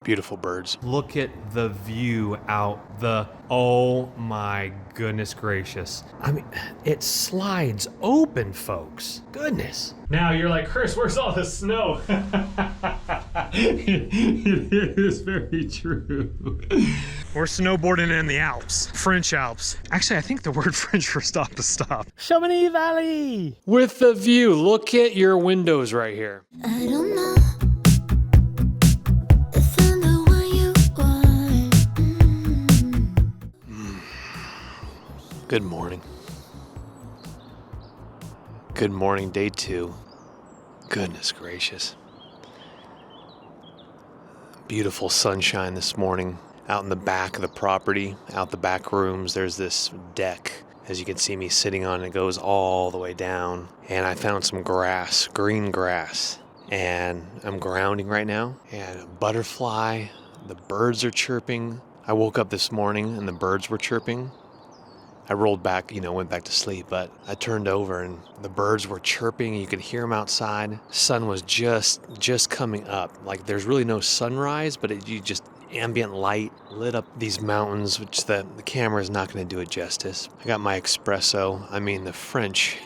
Beautiful birds. Look at the view out the, oh my goodness gracious. I mean, it slides open, folks. Goodness. Now you're like, Chris, where's all the snow? It is very true. We're snowboarding in the Alps, French Alps. Actually, I think the word French for stop is stop. Chamonix Valley. With the view, look at your windows right here. I don't know if I'm the one you want. Good morning. Good morning, day 2. Goodness gracious. Beautiful sunshine this morning. Out in the back of the property, out the back rooms, there's this deck. As you can see me sitting on it, goes all the way down. And I found some grass, green grass. And I'm grounding right now. And a butterfly, the birds are chirping. I woke up this morning and the birds were chirping. I rolled back, went back to sleep, but I turned over and the birds were chirping. You could hear them outside. Sun was just coming up. Like there's really no sunrise, but you just ambient light lit up these mountains, which the camera is not going to do it justice. I got my espresso. I mean the French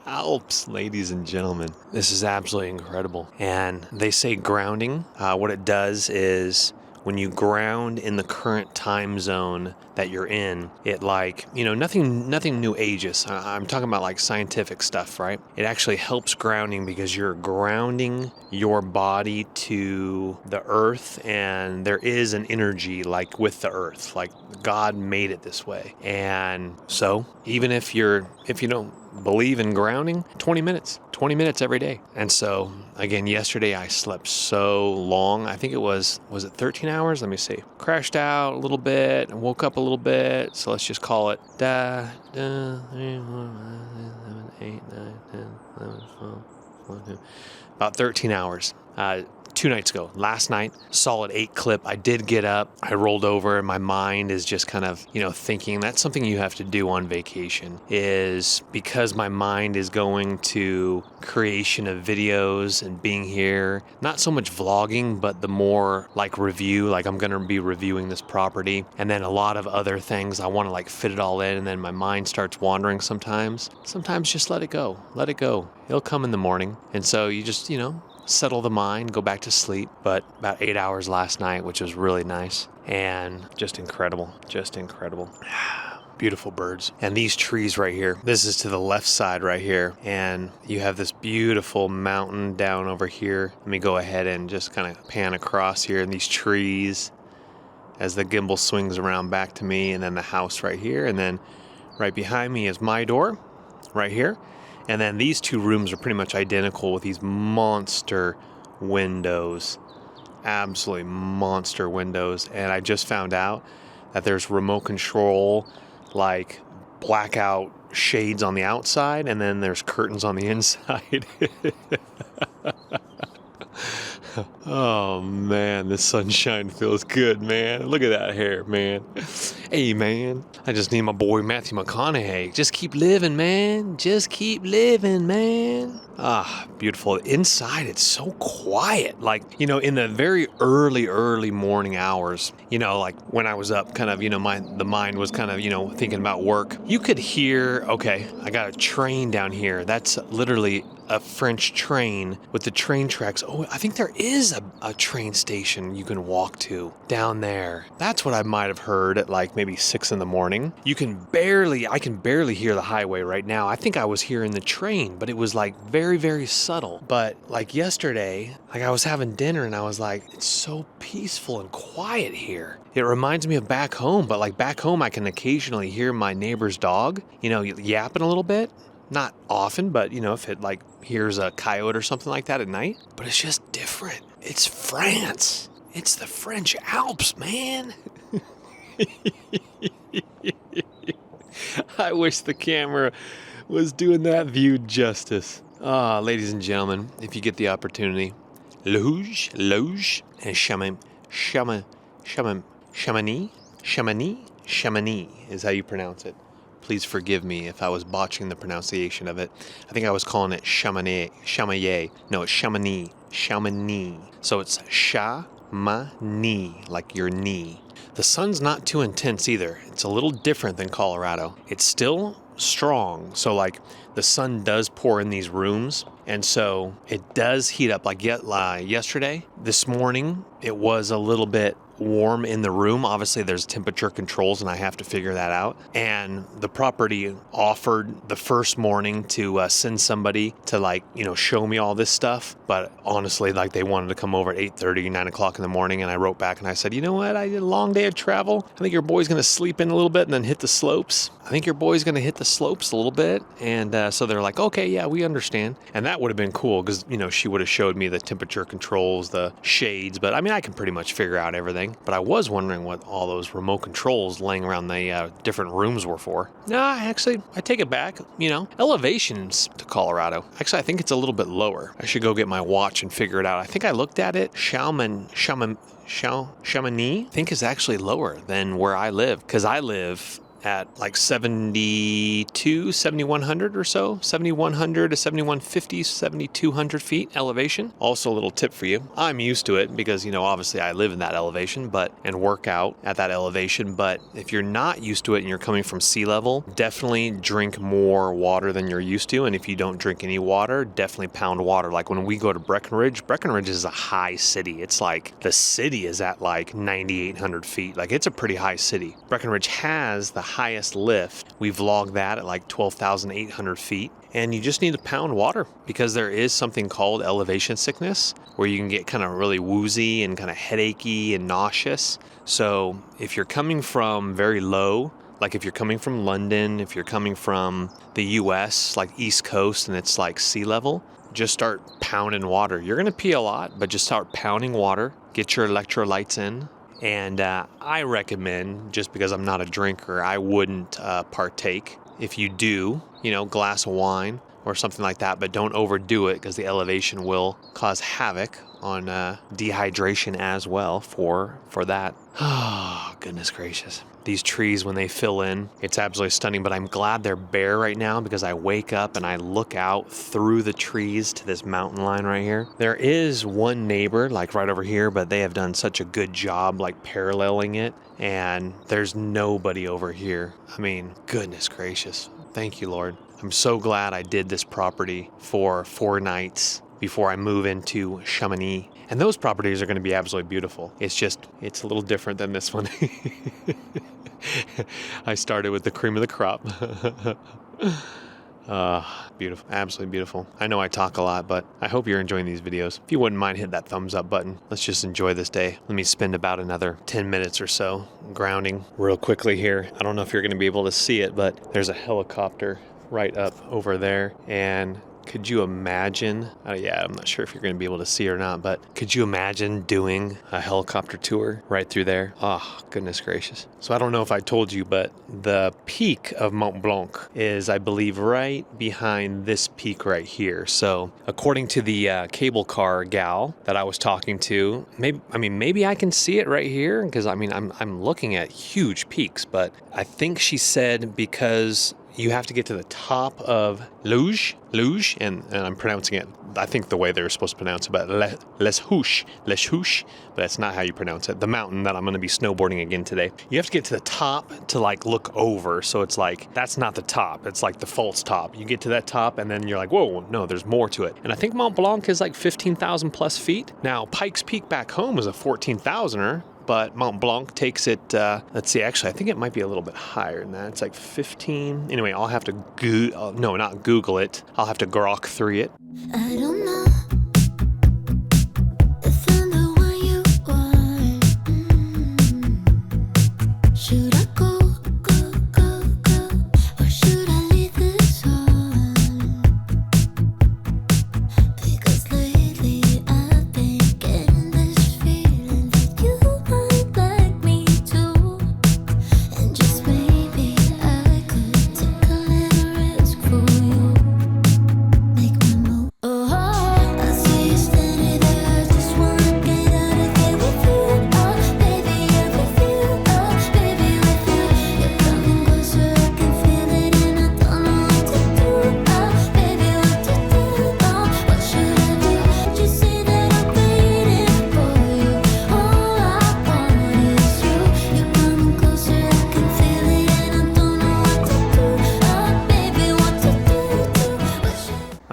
Alps, ladies and gentlemen. This is absolutely incredible. And they say grounding. What it does is when you ground in the current time zone that you're in, it nothing new ages. I'm talking about like scientific stuff, right? It actually helps grounding because you're grounding your body to the earth, and there is an energy like with the earth, like God made it this way. And so even if you don't believe in grounding, 20 minutes every day. And so again, yesterday I slept so long. I think it was it 13 hours? Let me see. Crashed out a little bit and woke up a little bit. So let's just call it 8, 9, 10, 11, 12, 14, about 13 hours. 2 nights ago. Last night, solid 8 clip. I did get up. I rolled over and my mind is just kind of, thinking. That's something you have to do on vacation, is because my mind is going to creation of videos and being here. Not so much vlogging, but the more like review, like I'm going to be reviewing this property and then a lot of other things. I want to like fit it all in, and then my mind starts wandering sometimes. Sometimes just let it go. Let it go. It'll come in the morning. And so you just, settle the mind, go back to sleep. But about 8 hours last night, which was really nice and just incredible. Beautiful birds. And these trees right here, this is to the left side right here. And you have this beautiful mountain down over here. Let me go ahead and just kind of pan across here, and these trees as the gimbal swings around back to me, and then the house right here. And then right behind me is my door right here. And then these 2 rooms are pretty much identical with these monster windows. Absolutely monster windows. And I just found out that there's remote control, like blackout shades on the outside, and then there's curtains on the inside. Oh man, this sunshine feels good, man. Look at that hair, man. Hey man, I just need my boy Matthew McConaughey. Just keep living, man. Just keep living, man. Ah, beautiful. Inside, it's so quiet. Like, in the very early morning hours, like when I was up, kind of, the mind was kind of, thinking about work. You could hear, okay, I got a train down here. That's literally a French train with the train tracks. Oh, I think there is a train station you can walk to down there. That's what I might have heard at like maybe 6 in the morning. I can barely hear the highway right now. I think I was hearing the train, but it was like very, very subtle. But like yesterday, like I was having dinner and I was like, it's so peaceful and quiet here. It reminds me of back home, but like back home, I can occasionally hear my neighbor's dog, yapping a little bit. Not often, but, if it like hears a coyote or something like that at night. But it's just different. It's France. It's the French Alps, man. I wish the camera was doing that view justice. Ladies and gentlemen, if you get the opportunity, Les Houches, and Chamonix is how you pronounce it. Please forgive me if I was botching the pronunciation of it. I think I was calling it Chamonix. No, it's Chamonix. So it's Chamonix. Chamonix, like your knee. The sun's not too intense either. It's a little different than Colorado. It's still strong. So like the sun does pour in these rooms. And so it does heat up. Like yesterday, this morning, it was a little bit warm in the room. Obviously there's temperature controls and I have to figure that out. And the property offered the first morning to send somebody to like, show me all this stuff. But honestly, like they wanted to come over at 8:30, 9 o'clock in the morning. And I wrote back and I said, you know what? I did a long day of travel. I think your boy's going to sleep in a little bit and then hit the slopes. I think your boy's going to hit the slopes a little bit. And so they're like, okay, yeah, we understand. And that would have been cool because, she would have showed me the temperature controls, the shades. But I mean, I can pretty much figure out everything. But I was wondering what all those remote controls laying around the different rooms were for. Nah, actually, I take it back. Elevations to Colorado. Actually, I think it's a little bit lower. I should go get my watch and figure it out. I think I looked at it. Chamonix, I think is actually lower than where I live because I live at like 7,100 or so, 7,100 to 7,150, 7,200 feet elevation. Also a little tip for you. I'm used to it because, obviously I live in that elevation and work out at that elevation. But if you're not used to it and you're coming from sea level, definitely drink more water than you're used to. And if you don't drink any water, definitely pound water. Like when we go to Breckenridge is a high city. It's like the city is at like 9,800 feet. Like it's a pretty high city. Breckenridge has the highest lift. We vlogged that at like 12,800 feet. And you just need to pound water because there is something called elevation sickness where you can get kind of really woozy and kind of headachy and nauseous. So if you're coming from very low, like if you're coming from London, if you're coming from the US, like East Coast, and it's like sea level, just start pounding water. You're going to pee a lot, but just start pounding water. Get your electrolytes in. And I recommend, just because I'm not a drinker, I wouldn't partake. If you do, glass of wine or something like that, but don't overdo it because the elevation will cause havoc on dehydration as well for that. Oh, goodness gracious. These trees, when they fill in, it's absolutely stunning, but I'm glad they're bare right now because I wake up and I look out through the trees to this mountain line right here. There is one neighbor, like right over here, but they have done such a good job, like paralleling it, and there's nobody over here. I mean, goodness gracious. Thank you, Lord. I'm so glad I did this property for 4 nights before I move into Chamonix. And those properties are going to be absolutely beautiful. It's a little different than this one. I started with the cream of the crop. Beautiful, absolutely beautiful. I know I talk a lot, but I hope you're enjoying these videos. If you wouldn't mind, hit that thumbs up button. Let's just enjoy this day. Let me spend about another 10 minutes or so grounding real quickly here. I don't know if you're going to be able to see it, but there's a helicopter right up over there, and could you imagine, I'm not sure if you're going to be able to see or not, but could you imagine doing a helicopter tour right through there? Oh, goodness gracious. So I don't know if I told you, but the peak of Mont Blanc is, I believe, right behind this peak right here. So according to the cable car gal that I was talking to, maybe I can see it right here because I'm looking at huge peaks, but I think she said because you have to get to the top of Les Houches, and I'm pronouncing it, I think the way they were supposed to pronounce it, but Les Houches, but that's not how you pronounce it. The mountain that I'm going to be snowboarding again today. You have to get to the top to like look over, so it's like, that's not the top, it's like the false top. You get to that top and then you're like, whoa, no, there's more to it. And I think Mont Blanc is like 15,000 plus feet. Now, Pikes Peak back home is a 14,000er, but Mont Blanc takes it, let's see, actually, I think it might be a little bit higher than that. It's like 15. Anyway, I'll have to not Google it. I'll have to grok through it. I don't know if I'm the one you want. Should I go, or should I leave this on? Because lately I've been getting this feeling that you might like me too. And just maybe I could take a little risk for you. Make me move. Oh.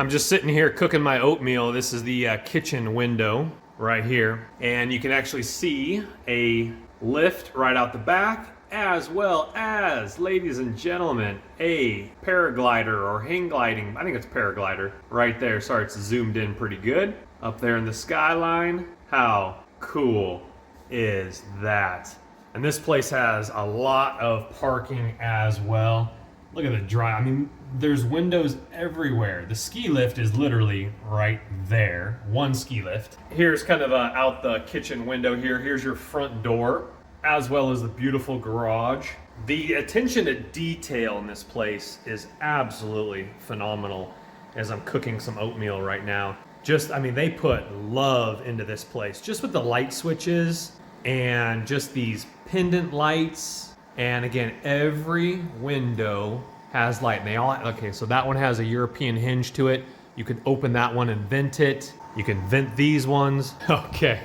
I'm just sitting here cooking my oatmeal. This is the kitchen window right here. And you can actually see a lift right out the back, as well as, ladies and gentlemen, a paraglider or hang gliding. I think it's paraglider right there. Sorry, it's zoomed in pretty good. Up there in the skyline. How cool is that? And this place has a lot of parking as well. Look at the drive. I mean, there's windows everywhere. The ski lift is literally right there. One ski lift. Here's kind of out the kitchen window here. Here's your front door, as well as the beautiful garage. The attention to detail in this place is absolutely phenomenal as I'm cooking some oatmeal right now. Just, I mean, they put love into this place. Just with the light switches and just these pendant lights. And again, every window has light. And they all, okay, so that one has a European hinge to it. You can open that one and vent it. You can vent these ones. Okay.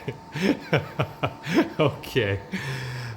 Okay.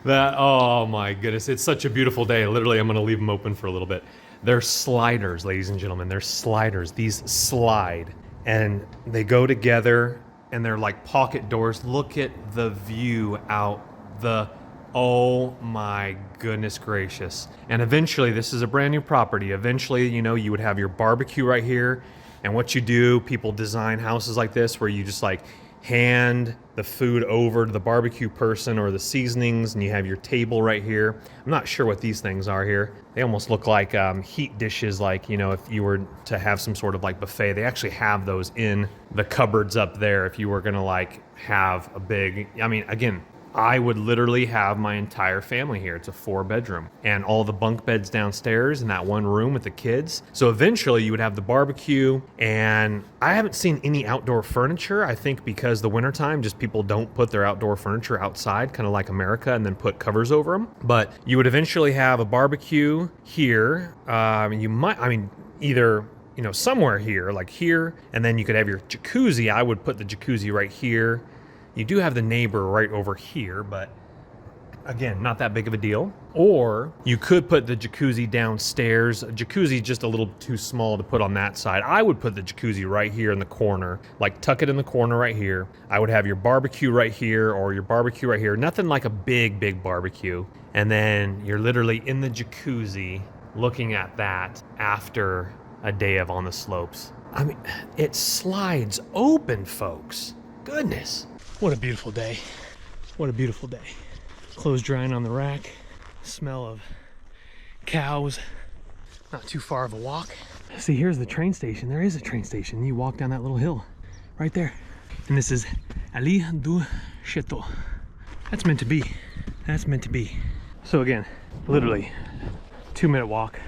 That, oh my goodness. It's such a beautiful day. Literally, I'm gonna leave them open for a little bit. They're sliders, ladies and gentlemen. They're sliders. These slide and they go together and they're like pocket doors. Look at the view out the, oh my goodness gracious. And eventually, this is a brand new property. Eventually, you know, you would have your barbecue right here. And what you do, people design houses like this where you just like hand the food over to the barbecue person or the seasonings, and you have your table right here. I'm not sure what these things are here. They almost look like heat dishes, like, you know, if you were to have some sort of like buffet. They actually have those in the cupboards up there if you were gonna like have a big, I mean, again, I would literally have my entire family here. It's a 4-bedroom and all the bunk beds downstairs in that one room with the kids. So eventually you would have the barbecue, and I haven't seen any outdoor furniture. I think because the wintertime, just people don't put their outdoor furniture outside, kind of like America, and then put covers over them. But you would eventually have a barbecue here. You might, I mean, either, you know, somewhere here, like here, and then you could have your jacuzzi. I would put the jacuzzi right here. You do have the neighbor right over here, but again, not that big of a deal. Or you could put the jacuzzi downstairs. A jacuzzi just a little too small to put on that side. I would put the jacuzzi right here in the corner, like tuck it in the corner right here. I would have your barbecue right here or your barbecue right here. Nothing like a big, big barbecue. And then you're literally in the jacuzzi looking at that after a day of On the Slopes. I mean, it slides open, folks. Goodness. What a beautiful day. What a beautiful day. Clothes drying on the rack. Smell of cows. Not too far of a walk. See, here's the train station. There is a train station. You walk down that little hill right there. And this is Allée du Château. That's meant to be. That's meant to be. So again, literally 2-minute walk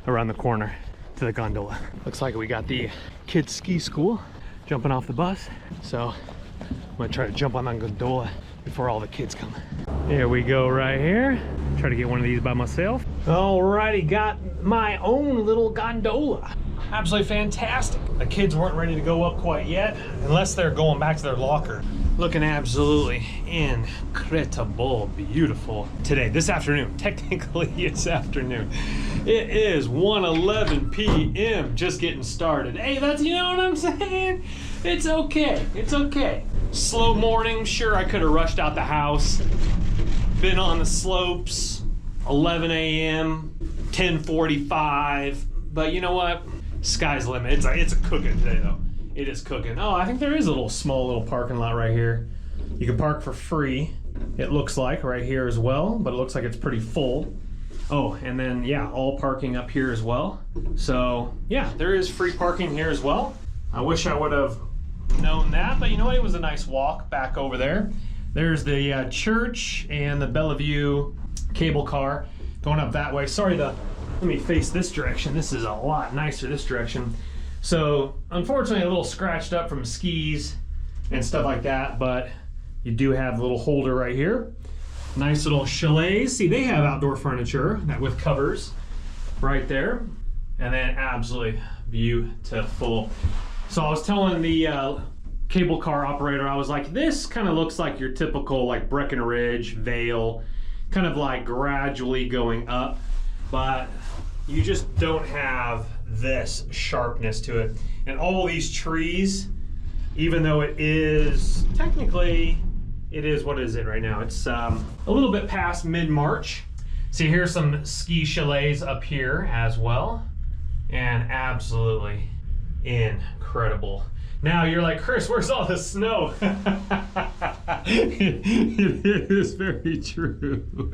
around the corner to the gondola. Looks like we got the kids ski school jumping off the bus. So I'm gonna try to jump on that gondola before all the kids come. Here we go right here. Try to get one of these by myself. Alrighty, got my own little gondola. Absolutely fantastic. The kids weren't ready to go up quite yet, unless they're going back to their locker. Looking absolutely incredible, beautiful today, this afternoon. Technically it's afternoon. It is 1:11 p.m. just getting started. Hey, that's, you know what I'm saying? It's okay, it's okay. Slow morning, sure, I could have rushed out the house. Been on the slopes, 11 a.m., 10:45, but you know what? Sky's the limit. It's a cooking today though. It is cooking. Oh, I think there is a small little parking lot right here. You can park for free, it looks like, right here as well, but it looks like it's pretty full. Oh, and then yeah, all parking up here as well. So yeah, there is free parking here as well. I wish I would have known that, but you know what? It was a nice walk back over there. There's the church and the Bellevue cable car going up that way. Sorry, let me face this direction. This is a lot nicer this direction. So unfortunately a little scratched up from skis and stuff like that, but you do have a little holder right here. Nice little chalets. See, they have outdoor furniture with covers right there. And then absolutely beautiful. So I was telling the cable car operator, I was like, this kind of looks like your typical like Breckenridge, Vale, kind of like gradually going up, but you just don't have this sharpness to it. And all these trees, even though it is technically, it is, what is it right now? It's a little bit past mid-March. See, here's some ski chalets up here as well. And absolutely incredible. Now you're like, Chris, where's all the snow? It is very true.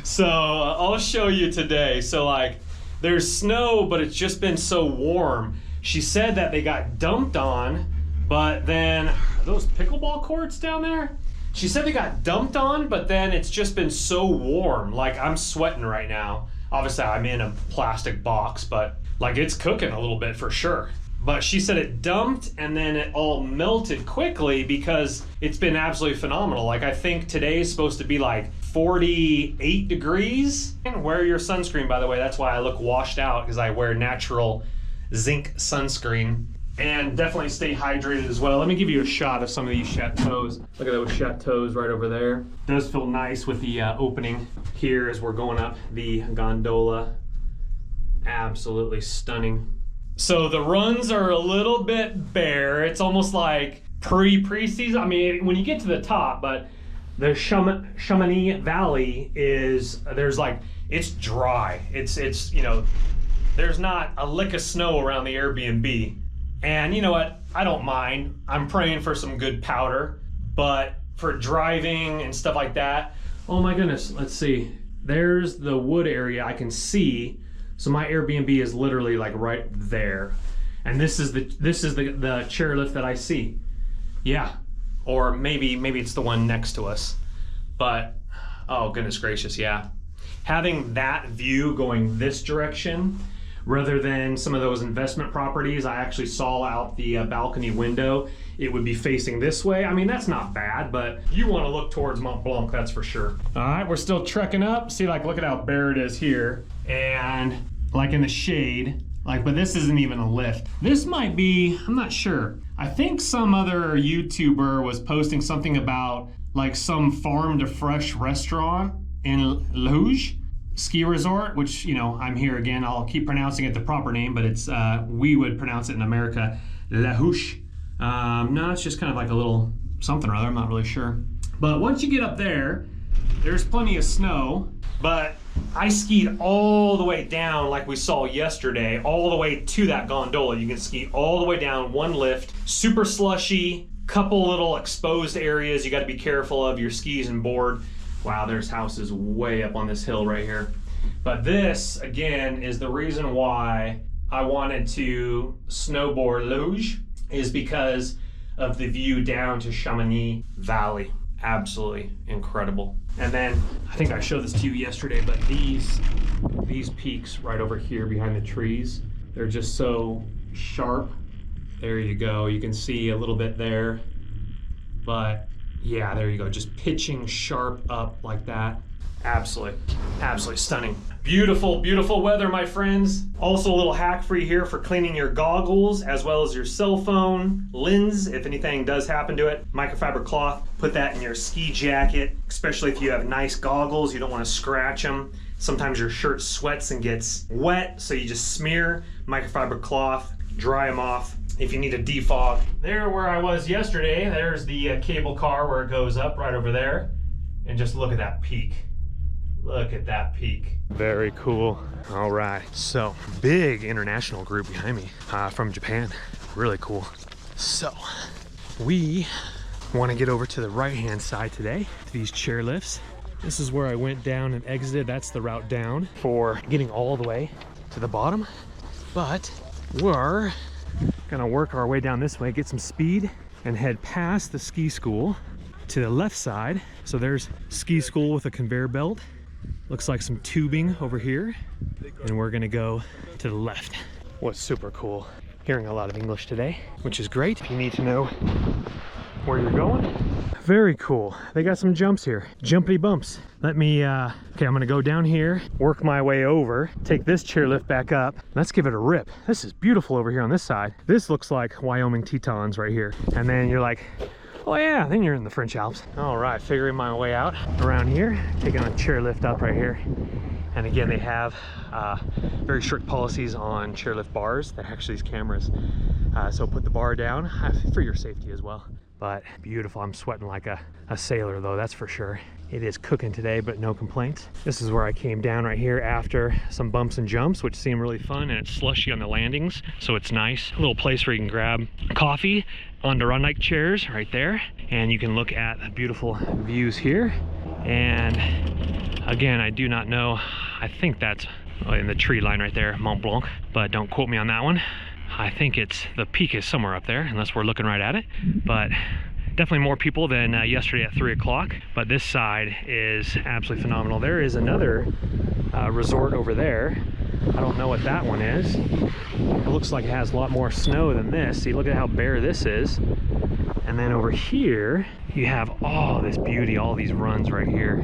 So I'll show you today. So like, there's snow, but it's just been so warm. She said that they got dumped on, but then, are those pickleball courts down there? She said they got dumped on, but then it's just been so warm. Like, I'm sweating right now. Obviously, I'm in a plastic box, but like, it's cooking a little bit for sure. But she said it dumped and then it all melted quickly because it's been absolutely phenomenal. Like, I think today is supposed to be like 48 degrees. And wear your sunscreen, by the way. That's why I look washed out, because I wear natural zinc sunscreen. And definitely stay hydrated as well. Let me give you a shot of some of these chateaux. Look at those chateaux right over there. It does feel nice with the opening here as we're going up the gondola. Absolutely stunning. So the runs are a little bit bare. It's almost like pre-season. I mean, when you get to the top, but the Chamonix Valley is, there's like, it's dry. It's you know, there's not a lick of snow around the Airbnb. And you know what? I don't mind. I'm praying for some good powder, but for driving and stuff like that, oh my goodness, let's see. There's the wood area I can see. So my Airbnb is literally like right there. And this is the chairlift that I see. Yeah. Or maybe it's the one next to us. But oh goodness gracious, yeah. Having that view going this direction, rather than some of those investment properties, I actually saw out the balcony window. It would be facing this way. I mean, that's not bad, but you want to look towards Mont Blanc, that's for sure. All right, we're still trekking up. See, like, look at how bare it is here. And like in the shade, like, but this isn't even a lift. This might be, I'm not sure. I think some other YouTuber was posting something about like some farm to fresh restaurant in Les Houches ski resort, which, you know, I'm here again. I'll keep pronouncing it the proper name, but it's, we would pronounce it in America, Les Houches. No, it's just kind of like a little something or other, I'm not really sure. But once you get up there, there's plenty of snow, but I skied all the way down like we saw yesterday, all the way to that gondola. You can ski all the way down, one lift, super slushy, couple little exposed areas you got to be careful of your skis and board. Wow, there's houses way up on this hill right here. But this, again, is the reason why I wanted to snowboard luge, is because of the view down to Chamonix Valley. Absolutely incredible. And then, I think I showed this to you yesterday, but these peaks right over here behind the trees, they're just so sharp. There you go, you can see a little bit there. But yeah, there you go, just pitching sharp up like that. Absolutely stunning. Beautiful, beautiful weather, my friends. Also a little hack for you here for cleaning your goggles as well as your cell phone lens, if anything does happen to it. Microfiber cloth, put that in your ski jacket, especially if you have nice goggles, you don't want to scratch them. Sometimes your shirt sweats and gets wet, so you just smear microfiber cloth, dry them off. If you need a defog. There where I was yesterday, there's the cable car where it goes up right over there. And just look at that peak. Look at that peak. Very cool. All right, so big international group behind me from Japan. Really cool. So we want to get over to the right-hand side today, to these chairlifts. This is where I went down and exited. That's the route down for getting all the way to the bottom. But we're gonna work our way down this way, get some speed, and head past the ski school to the left side. So there's ski school with a conveyor belt. Looks like some tubing over here. And we're gonna go to the left. What's super cool, hearing a lot of English today, which is great. If you need to know where you're going. Very cool. They got some jumps here, jumpy bumps. Let me, okay, I'm gonna go down here, work my way over, take this chairlift back up. Let's give it a rip. This is beautiful over here on this side. This looks like Wyoming Tetons right here. And then you're like, Oh yeah, then you're in the French Alps. All right, figuring my way out around here, taking a chairlift up right here. And again, they have very strict policies on chairlift bars. They're actually these cameras. So put the bar down for your safety as well. But beautiful. I'm sweating like a sailor though, that's for sure. It is cooking today, but no complaints. This is where I came down right here after some bumps and jumps, which seem really fun, and it's slushy on the landings, so it's nice. A little place where you can grab coffee on Adirondack chairs right there, and you can look at the beautiful views here. And again, I do not know, I think that's in the tree line right there, Mont Blanc, but don't quote me on that one. I think it's, the peak is somewhere up there, unless we're looking right at it, but definitely more people than yesterday at 3 o'clock, but this side is absolutely phenomenal. There is another resort over there. I don't know what that one is. It looks like it has a lot more snow than this. See, look at how bare this is. And then over here, you have all this beauty, all these runs right here,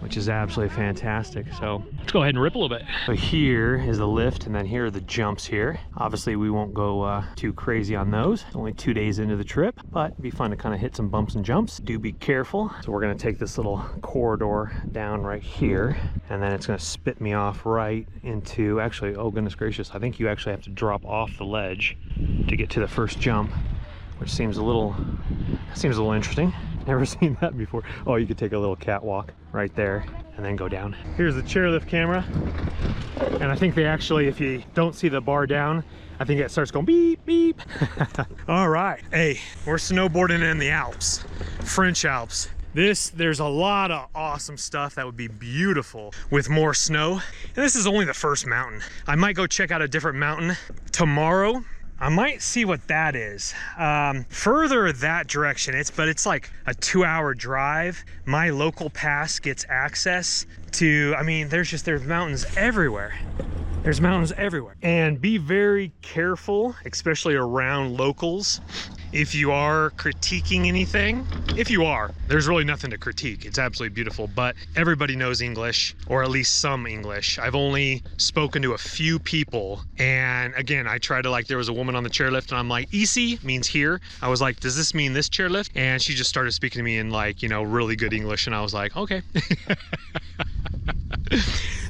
which is absolutely fantastic. So let's go ahead and rip a little bit. So here is the lift, and then here are the jumps here. Obviously we won't go too crazy on those. Only 2 days into the trip, but it'd be fun to kind of hit some bumps and jumps. Do be careful. So we're gonna take this little corridor down right here, and then it's gonna spit me off right into, actually, oh goodness gracious, I think you actually have to drop off the ledge to get to the first jump, which seems a little interesting. Never seen that before. Oh, you could take a little catwalk right there and then go down. Here's the chairlift camera. And I think they actually, if you don't see the bar down, I think it starts going beep, beep. All right, hey, we're snowboarding in the Alps, French Alps. There's a lot of awesome stuff that would be beautiful with more snow. And this is only the first mountain. I might go check out a different mountain tomorrow. I might see what that is. Further that direction, it's like a 2-hour drive. My local pass gets access to, I mean, there's mountains everywhere. There's mountains everywhere. And be very careful, especially around locals. If you are critiquing anything, if you are, there's really nothing to critique. It's absolutely beautiful, but everybody knows English, or at least some English. I've only spoken to a few people, and again, I tried to, like, there was a woman on the chairlift, and I'm like, "Ici" means here. I was like, "Does this mean this chairlift?" And she just started speaking to me in, like, you know, really good English, and I was like, okay.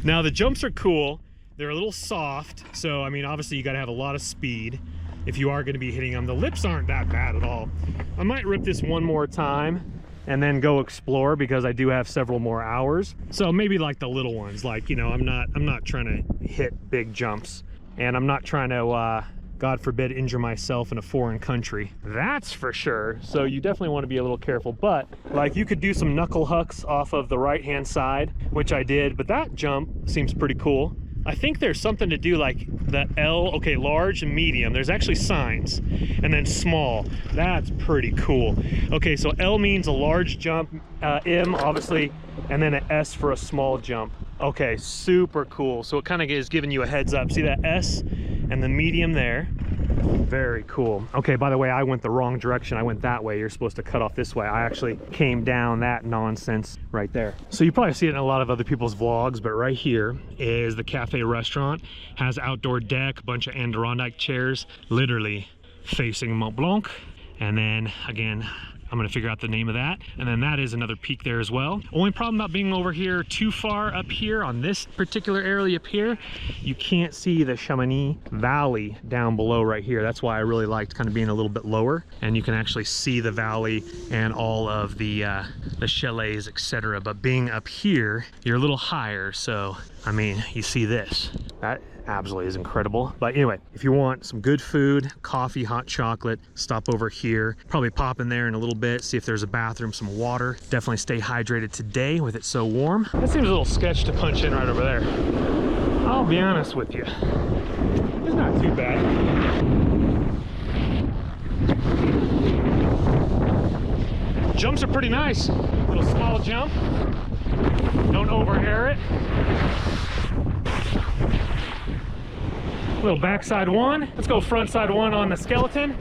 Now the jumps are cool. They're a little soft, so I mean, obviously you gotta have a lot of speed if you are gonna be hitting them. The lips aren't that bad at all. I might rip this one more time and then go explore, because I do have several more hours. So maybe like the little ones, like, you know, I'm not trying to hit big jumps, and I'm not trying to, God forbid, injure myself in a foreign country. That's for sure. So you definitely want to be a little careful, but like you could do some knuckle hucks off of the right-hand side, which I did, but that jump seems pretty cool. I think there's something to do like the L, okay, large and medium. There's actually signs, and then small. That's pretty cool. Okay, so L means a large jump, M obviously, and then an S for a small jump. Okay, super cool. So it kind of is giving you a heads up. See that S and the medium there? Very cool. Okay, by the way, I went the wrong direction. I went that way. You're supposed to cut off this way. I actually came down that nonsense right there. So you probably see it in a lot of other people's vlogs, but right here is the cafe restaurant. Has outdoor deck, bunch of Adirondack chairs, literally facing Mont Blanc. And then again, I'm gonna figure out the name of that. And then that is another peak there as well. Only problem about being over here too far up here on this particular area up here, you can't see the Chamonix Valley down below right here. That's why I really liked kind of being a little bit lower, and you can actually see the valley and all of the chalets, etc. But being up here, you're a little higher, so I mean, you see this. That absolutely is incredible. But anyway, if you want some good food, coffee, hot chocolate, stop over here. Probably pop in there in a little bit, see if there's a bathroom, some water. Definitely stay hydrated today with it so warm. That seems a little sketch to punch in right over there. I'll be honest with you. It's not too bad. Jumps are pretty nice. Little small jump. Don't over-air it. Little backside one. Let's go front side one on the skeleton.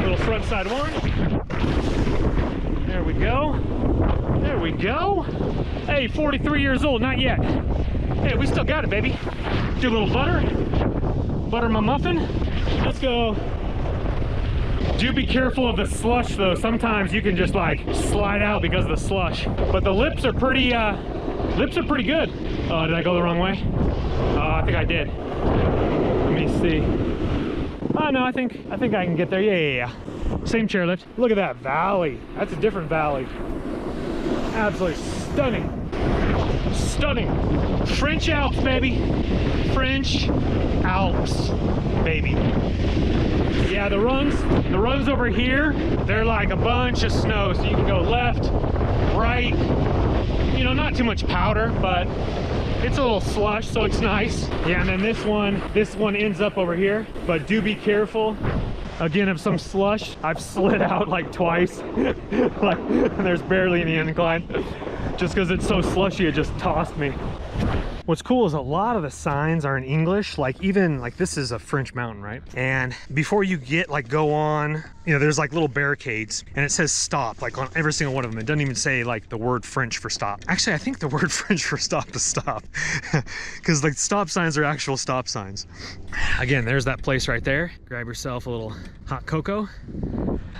Little front side one. There we go. There we go. Hey, 43 years old, not yet. Hey, we still got it, baby. Do a little butter. Butter my muffin. Let's go. Do be careful of the slush though. Sometimes you can just like slide out because of the slush. But the lips are pretty good. Oh, did I go the wrong way? I think I did. Let me see. Oh no, I think I can get there. Yeah. Same chairlift. Look at that valley. That's a different valley. Absolutely stunning. Stunning. French Alps, baby. French Alps, baby. Yeah, the runs over here, they're like a bunch of snow, so you can go left, right. You know, not too much powder, but it's a little slush, so it's nice. Yeah, and then this one ends up over here, but do be careful again of some slush. I've slid out like twice, like, and there's barely any incline. Just because it's so slushy, it just tossed me. What's cool is a lot of the signs are in English, like even like this is a French mountain, right? And before you go on, you know, there's like little barricades and it says stop, like on every single one of them. It doesn't even say like the word French for stop. Actually, I think the word French for stop is stop because like stop signs are actual stop signs. Again, there's that place right there. Grab yourself a little hot cocoa.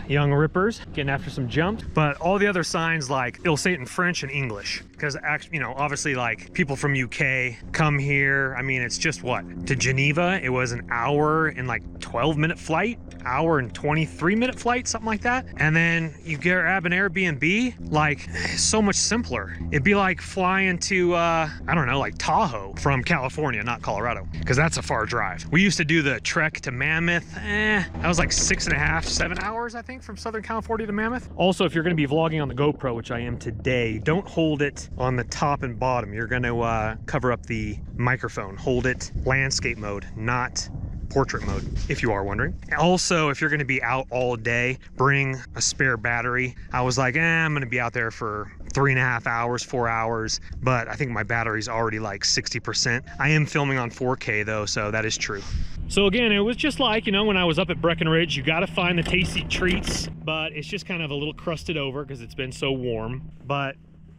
Young rippers getting after some jumps, but all the other signs, like it'll say it in French and English because you know, obviously like people from UK come here. I mean, it's just what, to Geneva it was an hour and like 12-minute flight, hour and 23-minute flight, something like that. And then you grab an Airbnb, like so much simpler. It'd be like flying to I don't know, like Tahoe from California, not Colorado, because that's a far drive. We used to do the trek to Mammoth. That was like 6.5, 7 hours, I think, from Southern California to Mammoth. Also, if you're going to be vlogging on the GoPro, which I am today, don't hold it on the top and bottom. You're going to cover up the microphone. Hold it landscape mode, not portrait mode, if you are wondering. Also, if you're going to be out all day, bring a spare battery. I was like, I'm going to be out there for 3.5 hours, 4 hours, but I think my battery's already like 60%. I am filming on 4K though, so that is true. So again, it was just like, you know, when I was up at Breckenridge, you got to find the tasty treats, but it's just kind of a little crusted over because it's been so warm. But,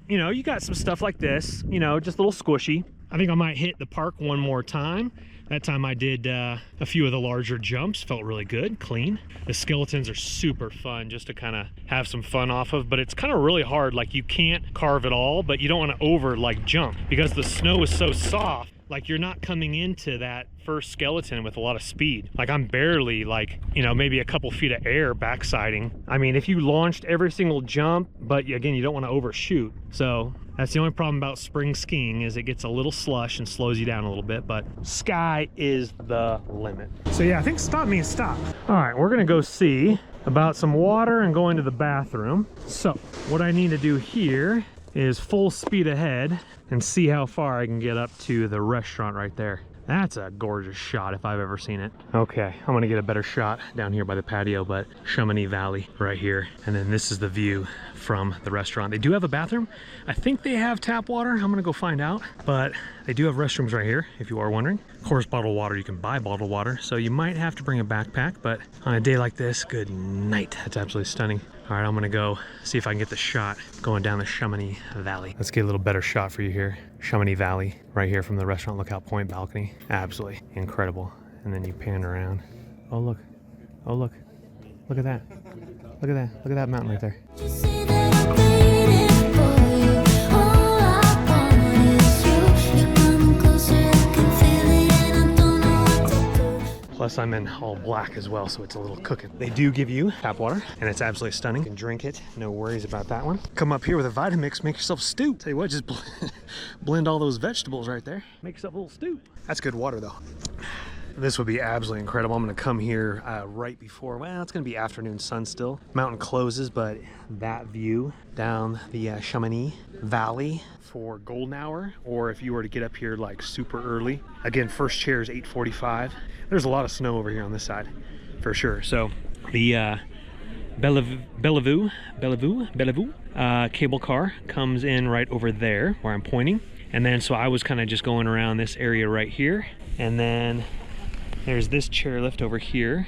you know, you got some stuff like this, you know, just a little squishy. I think I might hit the park one more time. That time I did a few of the larger jumps, felt really good, clean. The skeletons are super fun just to kind of have some fun off of, but it's kind of really hard. Like you can't carve it all, but you don't want to over like jump because the snow is so soft. Like you're not coming into that first skeleton with a lot of speed. Like I'm barely like, you know, maybe a couple feet of air backsiding. I mean, if you launched every single jump, but again, you don't want to overshoot. So that's the only problem about spring skiing is it gets a little slush and slows you down a little bit, but sky is the limit. So yeah, I think stop means stop. All right, we're gonna go see about some water and go into the bathroom. So what I need to do here is full speed ahead and see how far I can get up to the restaurant right there. That's a gorgeous shot if I've ever seen it. Okay, I'm gonna get a better shot down here by the patio, but Chamonix Valley right here. And then this is the view from the restaurant. They do have a bathroom. I think they have tap water. I'm gonna go find out, but they do have restrooms right here, if you are wondering. Of course, bottled water, you can buy bottled water, so you might have to bring a backpack, but on a day like this, good night. That's absolutely stunning. All right, I'm gonna go see if I can get the shot going down the Chamonix Valley. Let's get a little better shot for you here. Chamonix Valley, right here from the restaurant lookout point balcony. Absolutely incredible. And then you pan around. Oh, look. Oh, look. Look at that. Look at that. Look at that mountain right there. You say that I'm waiting for you. All I want is you. You're coming closer, I can feel it, and I don't know what to do. Plus I'm in all black as well, so it's a little cooking. They do give you tap water, and it's absolutely stunning. You can drink it, no worries about that one. Come up here with a Vitamix, make yourself stew. Tell you what, just blend all those vegetables right there. Make yourself a little stew. That's good water though. This would be absolutely incredible. I'm gonna come here right before, well, it's gonna be afternoon sun still. Mountain closes, but that view down the Chamonix Valley for golden hour, or if you were to get up here like super early. Again, first chair is 8:45. There's a lot of snow over here on this side, for sure. So the Bellevue cable car comes in right over there where I'm pointing. And then, so I was kind of just going around this area right here. And then there's this chairlift over here,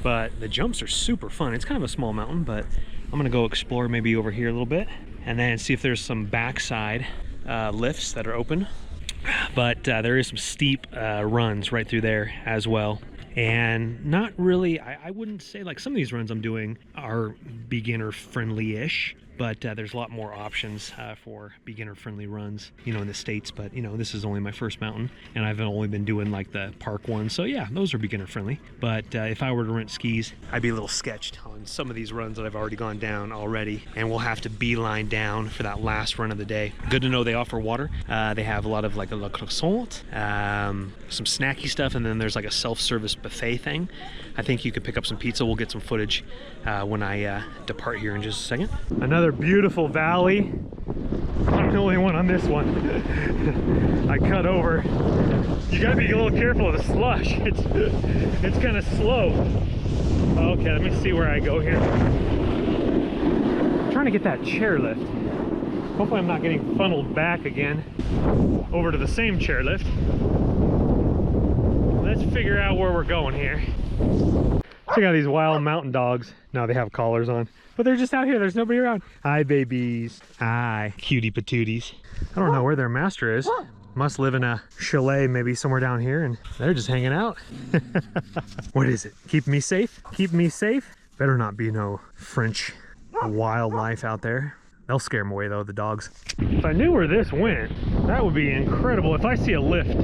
but the jumps are super fun. It's kind of a small mountain, but I'm gonna go explore maybe over here a little bit and then see if there's some backside lifts that are open. But there is some steep runs right through there as well. and not really, I wouldn't say, like, some of these runs I'm doing are beginner friendly-ish, but there's a lot more options for beginner-friendly runs, you know, in the States. But, you know, this is only my first mountain, and I've only been doing, like, the park ones. So, yeah, those are beginner-friendly. But if I were to rent skis, I'd be a little sketched on some of these runs that I've already gone down already, and we'll have to beeline down for that last run of the day. Good to know they offer water. They have a lot of, like, a le croissant, some snacky stuff, and then there's, like, a self-service buffet thing. I think you could pick up some pizza. We'll get some footage when I depart here in just a second. Another beautiful valley. I'm the only one on this one. I cut over. You gotta be a little careful of the slush. It's kind of slow. Okay, let me see where I go here. I'm trying to get that chairlift. Hopefully I'm not getting funneled back again over to the same chairlift. Let's figure out where we're going here. Check out these wild mountain dogs. No, they have collars on, but they're just out here. There's nobody around. Hi, babies. Hi, cutie patooties. I don't know where their master is. Must live in a chalet maybe somewhere down here, and they're just hanging out. What is it? Keep me safe? Keep me safe? Better not be no French wildlife out there. They'll scare them away though, the dogs. If I knew where this went, that would be incredible. If I see a lift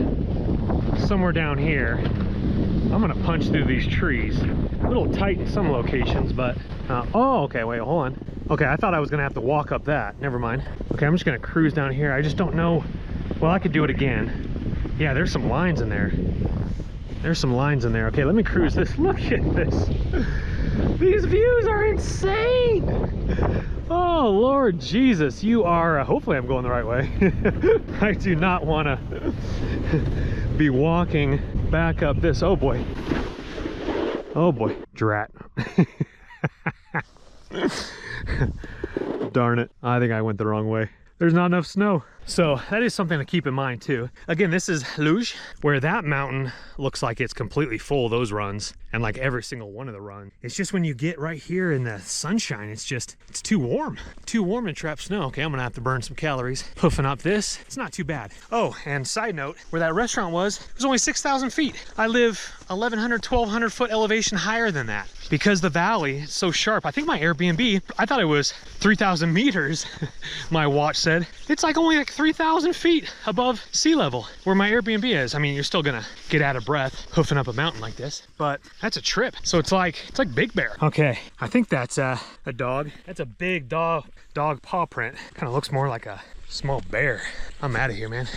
somewhere down here, I'm gonna punch through these trees. A little tight in some locations, but oh, okay, wait, hold on. Okay, I thought I was gonna have to walk up that. Never mind. Okay, I'm just gonna cruise down here. I just don't know. Well, I could do it again. Yeah, there's some lines in there. There's some lines in there. Okay, let me cruise this. Look at this. These views are insane. Oh, Lord Jesus, you are, hopefully I'm going the right way. I do not want to be walking back up this. Oh boy. Oh boy. Drat. Darn it. I think I went the wrong way. There's not enough snow. So that is something to keep in mind too. Again, this is Les Houches, where that mountain looks like it's completely full, those runs, and like every single one of the runs. It's just when you get right here in the sunshine, it's too warm. Too warm to trap snow. Okay, I'm gonna have to burn some calories. Hoofing up this, it's not too bad. Oh, and side note, where that restaurant was, it was only 6,000 feet. I live 1,100, 1,200 foot elevation higher than that. Because the valley is so sharp. I think my Airbnb, I thought it was 3,000 meters, my watch said. It's like only like 3,000 feet above sea level where my Airbnb is. I mean, you're still gonna get out of breath hoofing up a mountain like this, but that's a trip. So it's like Big Bear. Okay, I think that's a dog. That's a big dog paw print. Kind of looks more like a small bear. I'm out of here, man.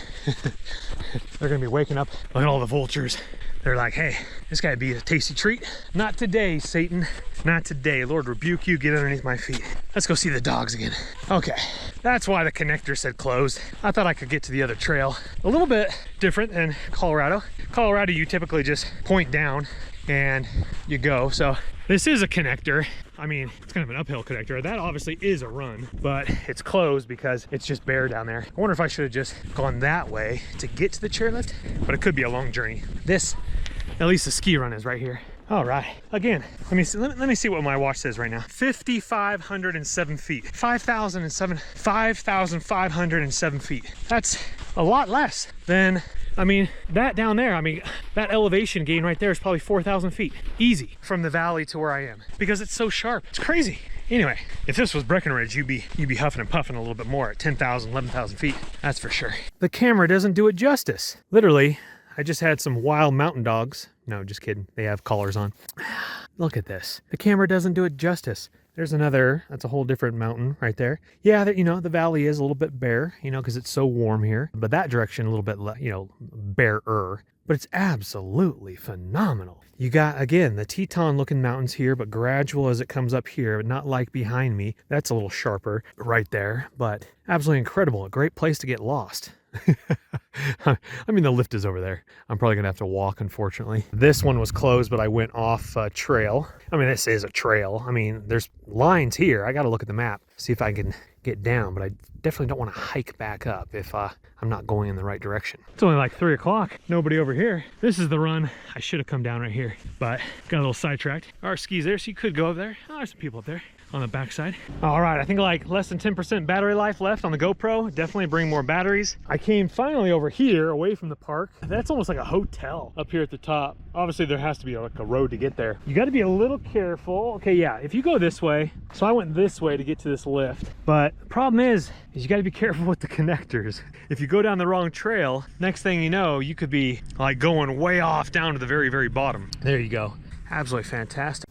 They're gonna be waking up. Look at all the vultures. They're like, hey, this gotta be a tasty treat. Not today, Satan. Not today. Lord rebuke you, get underneath my feet. Let's go see the dogs again. Okay, that's why the connector said closed. I thought I could get to the other trail. A little bit different than Colorado. Colorado, you typically just point down and you go. So this is a connector. I mean, it's kind of an uphill connector. That obviously is a run, but it's closed because it's just bare down there. I wonder if I should have just gone that way to get to the chairlift, but it could be a long journey. This, at least the ski run is right here. All right, again, let me see what my watch says right now. 5,507 feet, 5,507 feet. That's a lot less than, I mean, that down there, I mean, that elevation gain right there is probably 4,000 feet. Easy from the valley to where I am because it's so sharp. It's crazy. Anyway, if this was Breckenridge, you'd be huffing and puffing a little bit more at 10,000, 11,000 feet. That's for sure. The camera doesn't do it justice. Literally, I just had some wild mountain dogs. No, just kidding. They have collars on. Look at this. The camera doesn't do it justice. There's another, that's a whole different mountain right there. Yeah, you know, the valley is a little bit bare, you know, because it's so warm here. But that direction, a little bit, you know, barer. But it's absolutely phenomenal. You got, again, the Teton looking mountains here, but gradual as it comes up here, but not like behind me. That's a little sharper right there, but absolutely incredible. A great place to get lost. I mean, the lift is over there. I'm probably gonna have to walk, unfortunately. This one was closed, but I went off a trail. I mean, this is a trail. I mean, there's lines here. I gotta look at the map, see if I can get down, but I definitely don't want to hike back up if I'm not going in the right direction. It's only like 3 o'clock. Nobody over here. This is the run. I should have come down right here, but got a little sidetracked. Our skis there, so you could go over there. Oh, there's some people up there. on the backside. All right, I think like less than 10% battery life left on the GoPro. Definitely bring more batteries. I came finally over here away from the park. That's almost like a hotel up here at the top. Obviously there has to be like a road to get there. You got to be a little careful. Okay, yeah, if you go this way, so I went this way to get to this lift, but the problem is you got to be careful with the connectors. If you go down the wrong trail, next thing you know, you could be like going way off down to the very, very bottom. There you go. Absolutely fantastic.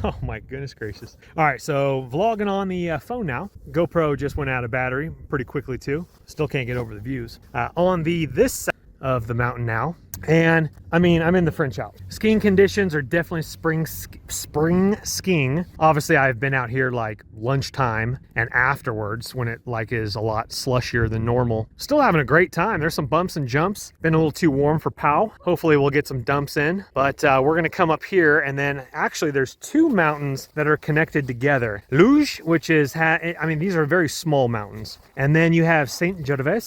Oh my goodness gracious. All right, so vlogging on the phone now. GoPro just went out of battery pretty quickly too. Still can't get over the views. On this side of the mountain now. And I mean, I'm in the French Alps. Skiing conditions are definitely spring skiing. Obviously, I've been out here like lunchtime and afterwards when it like is a lot slushier than normal. Still having a great time. There's some bumps and jumps. Been a little too warm for POW. Hopefully we'll get some dumps in, but we're gonna come up here and then actually there's two mountains that are connected together. Les Houches, which is, I mean, these are very small mountains. And then you have Saint Gervais.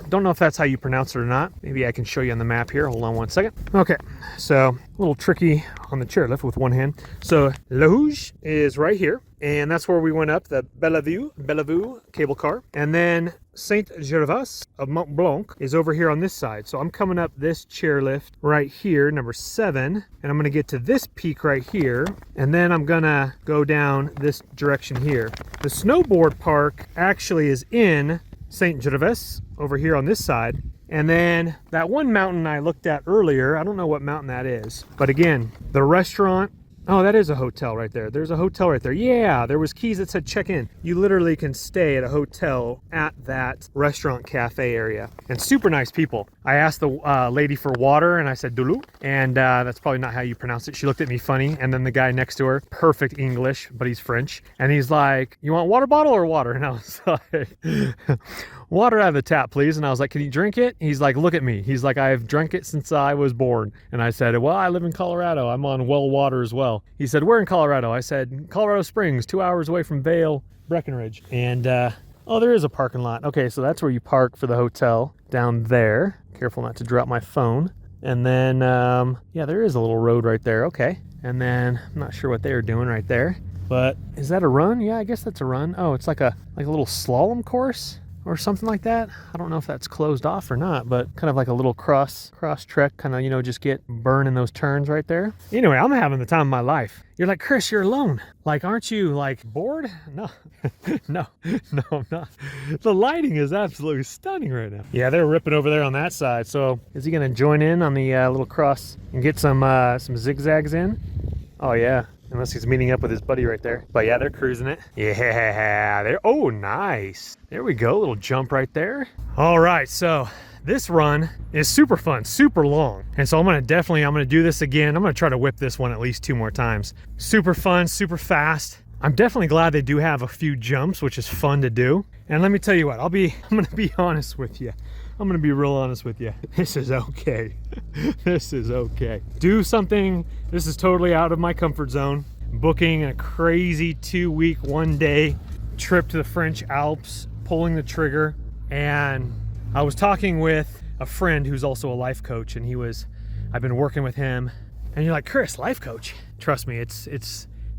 Don't know if that's how you pronounce it or not. Maybe I can show you on the map here. Hold on one second. Okay, so a little tricky on the chairlift with one hand. So Les Houches is right here, and that's where we went up the Bellevue cable car. And then Saint Gervais of Mont Blanc is over here on this side. So I'm coming up this chairlift right here, number 7, and I'm gonna get to this peak right here, and then I'm gonna go down this direction here. The snowboard park actually is in Saint Gervais over here on this side. And then that one mountain I looked at earlier, I don't know what mountain that is, but again, the restaurant, oh, that is a hotel right there. There's a hotel right there. Yeah, there was keys that said check in. You literally can stay at a hotel at that restaurant cafe area. And super nice people. I asked the lady for water and I said Dulu, and that's probably not how you pronounce it. She looked at me funny, and then the guy next to her, perfect English, but he's French. And he's like, you want water bottle or water? And I was like, water out of the tap, please. And I was like, can you drink it? He's like, look at me. He's like, I've drank it since I was born. And I said, well, I live in Colorado. I'm on well water as well. He said, where in Colorado? I said, Colorado Springs, 2 hours away from Vail, Breckenridge. And, oh, there is a parking lot. Okay, so that's where you park for the hotel, down there. Careful not to drop my phone. And then, yeah, there is a little road right there. Okay. And then, I'm not sure what they are doing right there. But, is that a run? Yeah, I guess that's a run. Oh, it's like a little slalom course or something like that. I don't know if that's closed off or not, but kind of like a little cross trek, kind of, you know, just get burning those turns right there. Anyway, I'm having the time of my life. You're like, Chris, you're alone. Like, aren't you like bored? No, no, I'm not. The lighting is absolutely stunning right now. Yeah, they're ripping over there on that side. So is he gonna join in on the little cross and get some zigzags in? Oh yeah. Unless he's meeting up with his buddy right there. But yeah, they're cruising it. Yeah, they're, oh, nice. There we go, little jump right there. All right, so this run is super fun, super long. And so I'm gonna do this again. I'm gonna try to whip this one at least 2 more times. Super fun, super fast. I'm definitely glad they do have a few jumps, which is fun to do. And let me tell you what, I'm gonna be honest with you. I'm gonna be real honest with you. This is okay. This is okay. Do something, this is totally out of my comfort zone. Booking a crazy 2-week, 1-day trip to the French Alps, pulling the trigger. And I was talking with a friend who's also a life coach, and I've been working with him. And you're like, Chris, life coach? Trust me, it's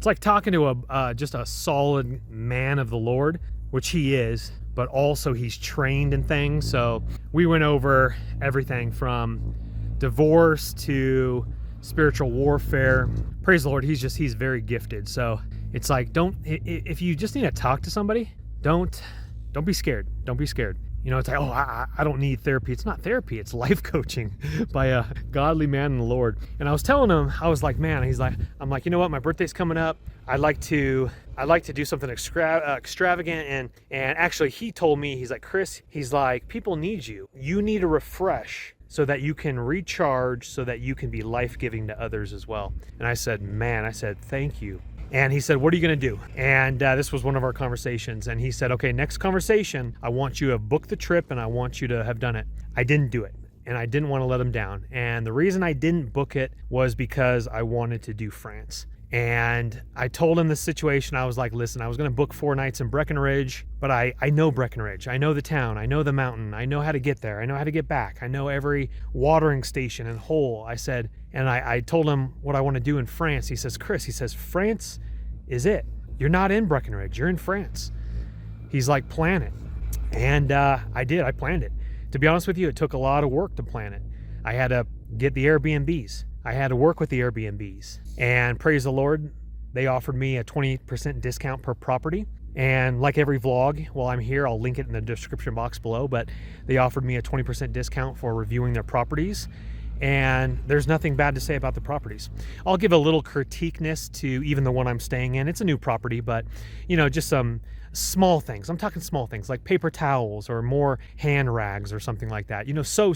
like talking to just a solid man of the Lord, which he is, but also he's trained in things. So we went over everything from divorce to spiritual warfare. Praise the Lord, he's very gifted. So it's like, if you just need to talk to somebody, don't be scared. Don't be scared. You know, it's like, oh, I don't need therapy. It's not therapy, it's life coaching by a godly man in the Lord. And I was telling him, I was like, man, I'm like, you know what, my birthday's coming up. I'd like to do something extravagant. And actually he told me, he's like, Chris, he's like, people need you. You need a refresh so that you can recharge, so that you can be life-giving to others as well. And I said, thank you. And he said, what are you going to do? And this was one of our conversations. And he said, okay, next conversation, I want you to have booked the trip and I want you to have done it. I didn't do it. And I didn't want to let him down. And the reason I didn't book it was because I wanted to do France. And I told him the situation. I was like, listen, I was going to book 4 nights in Breckenridge, but I know Breckenridge. I know the town. I know the mountain. I know how to get there. I know how to get back. I know every watering station and hole. I said, and I told him what I want to do in France. He says, Chris, he says, France is it. You're not in Breckenridge. You're in France. He's like, plan it. And I did. I planned it. To be honest with you, it took a lot of work to plan it. I had to get the Airbnbs. I had to work with the Airbnbs. And praise the Lord, they offered me a 20% discount per property. And like every vlog, while I'm here, I'll link it in the description box below, but they offered me a 20% discount for reviewing their properties. And there's nothing bad to say about the properties. I'll give a little critiqueness to even the one I'm staying in. It's a new property, but you know, just some small things. I'm talking small things like paper towels or more hand rags or something like that. You know, so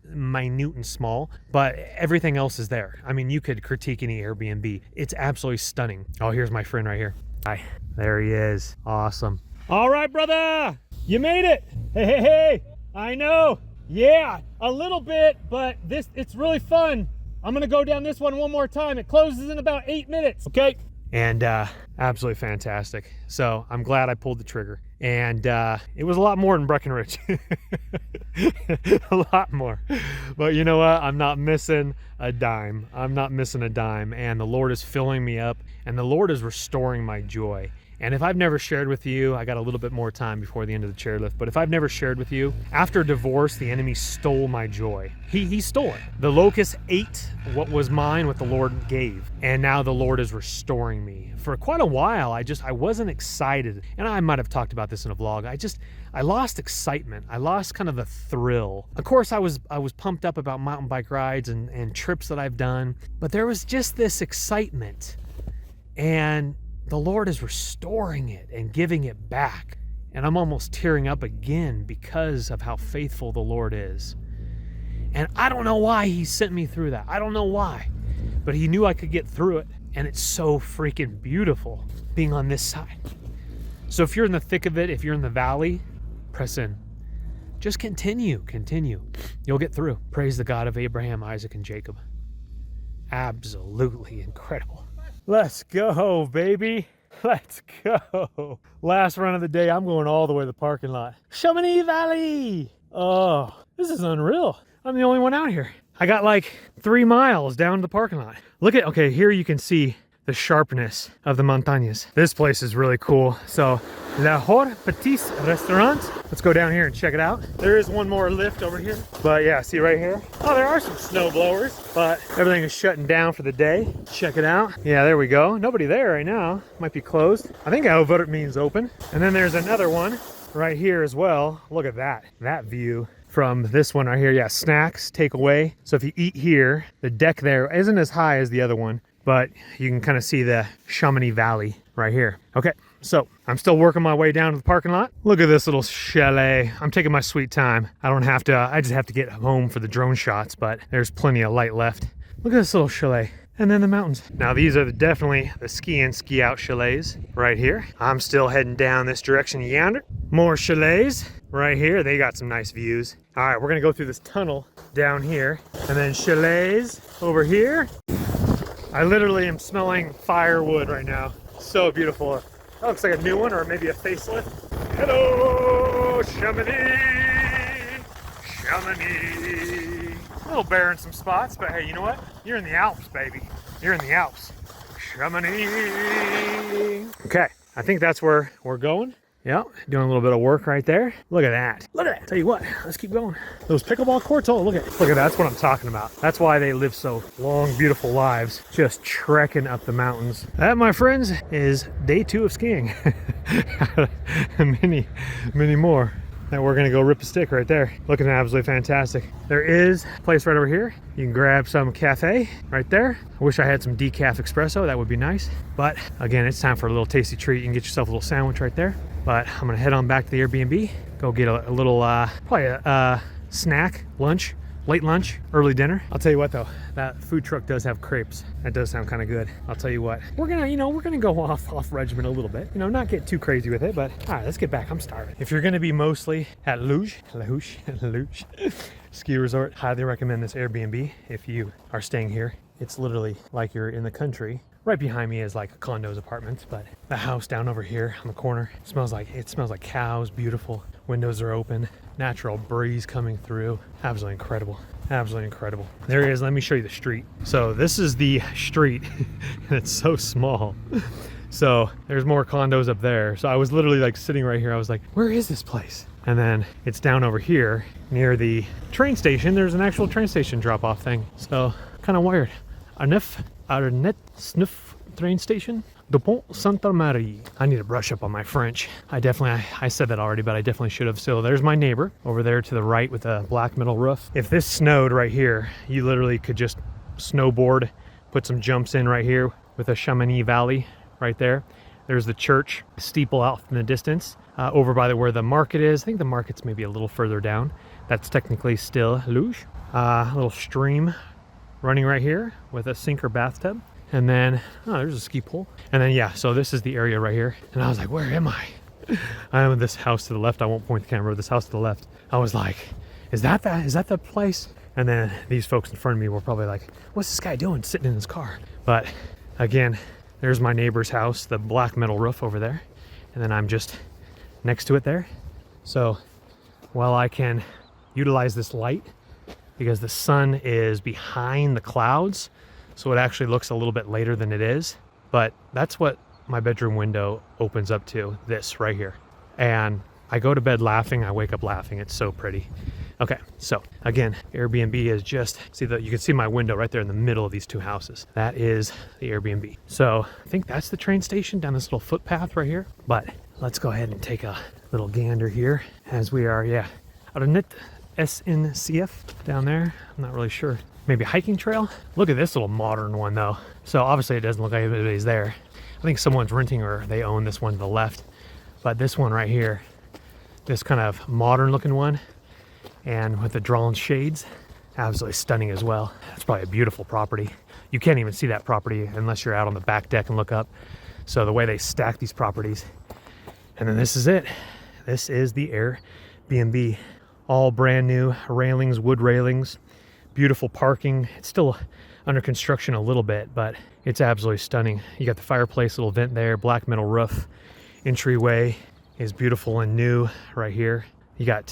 minute and small, but everything else is there. I mean, you could critique any Airbnb. It's absolutely stunning. Oh, here's my friend right here. Hi, there he is. Awesome. All right, brother, you made it. Hey, I know. Yeah, a little bit, but it's really fun. I'm gonna go down this one more time. It closes in about 8 minutes. Okay. And absolutely fantastic. So I'm glad I pulled the trigger. And it was a lot more than Breckenridge. A lot more. But you know what? I'm not missing a dime. I'm not missing a dime. And the Lord is filling me up. And the Lord is restoring my joy. And if I've never shared with you, I got a little bit more time before the end of the chairlift, but if I've never shared with you, after divorce, the enemy stole my joy. He stole it. The locust ate what was mine, what the Lord gave. And now the Lord is restoring me. For quite a while, I wasn't excited. And I might have talked about this in a vlog. I lost excitement. I lost kind of the thrill. Of course, I was pumped up about mountain bike rides and trips that I've done, but there was just this excitement. And the Lord is restoring it and giving it back. And I'm almost tearing up again because of how faithful the Lord is. And I don't know why he sent me through that. I don't know why. But he knew I could get through it. And it's so freaking beautiful being on this side. So if you're in the thick of it, if you're in the valley, press in. Just continue. You'll get through. Praise the God of Abraham, Isaac, and Jacob. Absolutely incredible. Let's go, baby. Let's go. Last run of the day. I'm going all the way to the parking lot. Chamonix Valley. Oh, this is unreal. I'm the only one out here. I got like 3 miles down to the parking lot. Look at, okay, here you can see the sharpness of the montañas. This place is really cool. So, La Hor Petit Restaurant. Let's go down here and check it out. There is one more lift over here. But yeah, see right here? Oh, there are some snow blowers, but everything is shutting down for the day. Check it out. Yeah, there we go. Nobody there right now. Might be closed. I think over means open. And then there's another one right here as well. Look at that. That view from this one right here. Yeah, snacks, takeaway. So if you eat here, the deck there isn't as high as the other one, but you can kind of see the Chamonix Valley right here. Okay, so I'm still working my way down to the parking lot. Look at this little chalet. I'm taking my sweet time. I just have to get home for the drone shots, but there's plenty of light left. Look at this little chalet. And then the mountains. Now these are definitely the ski in, ski out chalets right here. I'm still heading down this direction yonder. More chalets right here. They got some nice views. All right, we're gonna go through this tunnel down here and then chalets over here. I literally am smelling firewood right now. So beautiful. That looks like a new one or maybe a facelift. Hello, Chamonix. Chamonix. A little bare in some spots, but hey, you know what? You're in the Alps, baby. You're in the Alps. Chamonix. Okay, I think that's where we're going. Yep, doing a little bit of work right there. Look at that. Look at that. Tell you what, let's keep going. Those pickleball courts, oh, look at that. That's what I'm talking about. That's why they live so long, beautiful lives, just trekking up the mountains. That, my friends, is day 2 of skiing. many more. That we're gonna go rip a stick right there. Looking absolutely fantastic. There is a place right over here. You can grab some cafe right there. I wish I had some decaf espresso, that would be nice. But again, it's time for a little tasty treat. You can get yourself a little sandwich right there. But I'm gonna head on back to the Airbnb, go get a little, probably a snack, lunch, late lunch, early dinner. I'll tell you what though, that food truck does have crepes. That does sound kind of good. I'll tell you what, we're gonna go off regimen a little bit. Not get too crazy with it, but all right, let's get back. I'm starving. If you're gonna be mostly at Les Houches ski resort, highly recommend this Airbnb if you are staying here. It's literally like you're in the country Right behind me is like condos, apartments, but the house down over here on the corner smells like cows. Beautiful. Windows are open. Natural breeze coming through. Absolutely incredible. Absolutely incredible. There it is. Let me show you the street. So this is the street, and it's so small. So there's more condos up there. So I was literally like sitting right here. I was like, where is this place? And then it's down over here near the train station. There's an actual train station drop-off thing. So kind of weird. Arnett Snuff train station. De Pont Santa Marie. I need to brush up on my French. I said that already, but I definitely should have. So there's my neighbor over there to the right with a black metal roof. If this snowed right here, you literally could just snowboard, put some jumps in right here with a Chamonix Valley right there. There's the church steeple out in the distance. Over by where the market is. I think the market's maybe a little further down. That's technically still Les Houches. A little stream running right here with a sinker bathtub. And then, oh, there's a ski pole. And then, yeah, so this is the area right here. And I was like, where am I? I am in this house to the left. I won't point the camera, this house to the left. I was like, is that the place? And then these folks in front of me were probably like, what's this guy doing sitting in his car? But again, there's my neighbor's house, the black metal roof over there. And then I'm just next to it there. So while I can utilize this light, because the sun is behind the clouds, so it actually looks a little bit later than it is, but that's what my bedroom window opens up to, this right here. And I go to bed laughing, I wake up laughing. It's so pretty. Okay, so again, Airbnb is just, you can see my window right there in the middle of these two houses. That is the Airbnb. So I think that's the train station down this little footpath right here. But let's go ahead and take a little gander here as we are, Arnett SNCF down there. I'm not really sure. Maybe a hiking trail. Look at this little modern one though. So obviously it doesn't look like anybody's there. I think someone's renting or they own this one to the left. But this one right here, this kind of modern looking one, and with the drawn shades, absolutely stunning as well. It's probably a beautiful property. You can't even see that property unless you're out on the back deck and look up. So the way they stack these properties. And then this is it. This is the Airbnb. All brand new railings, wood railings, beautiful parking. It's still under construction a little bit, but it's absolutely stunning. You got the fireplace, little vent there, black metal roof. Entryway is beautiful and new right here. You got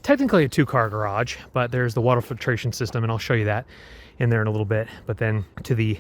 technically a 2-car garage, but there's the water filtration system, and I'll show you that in there in a little bit. But then to the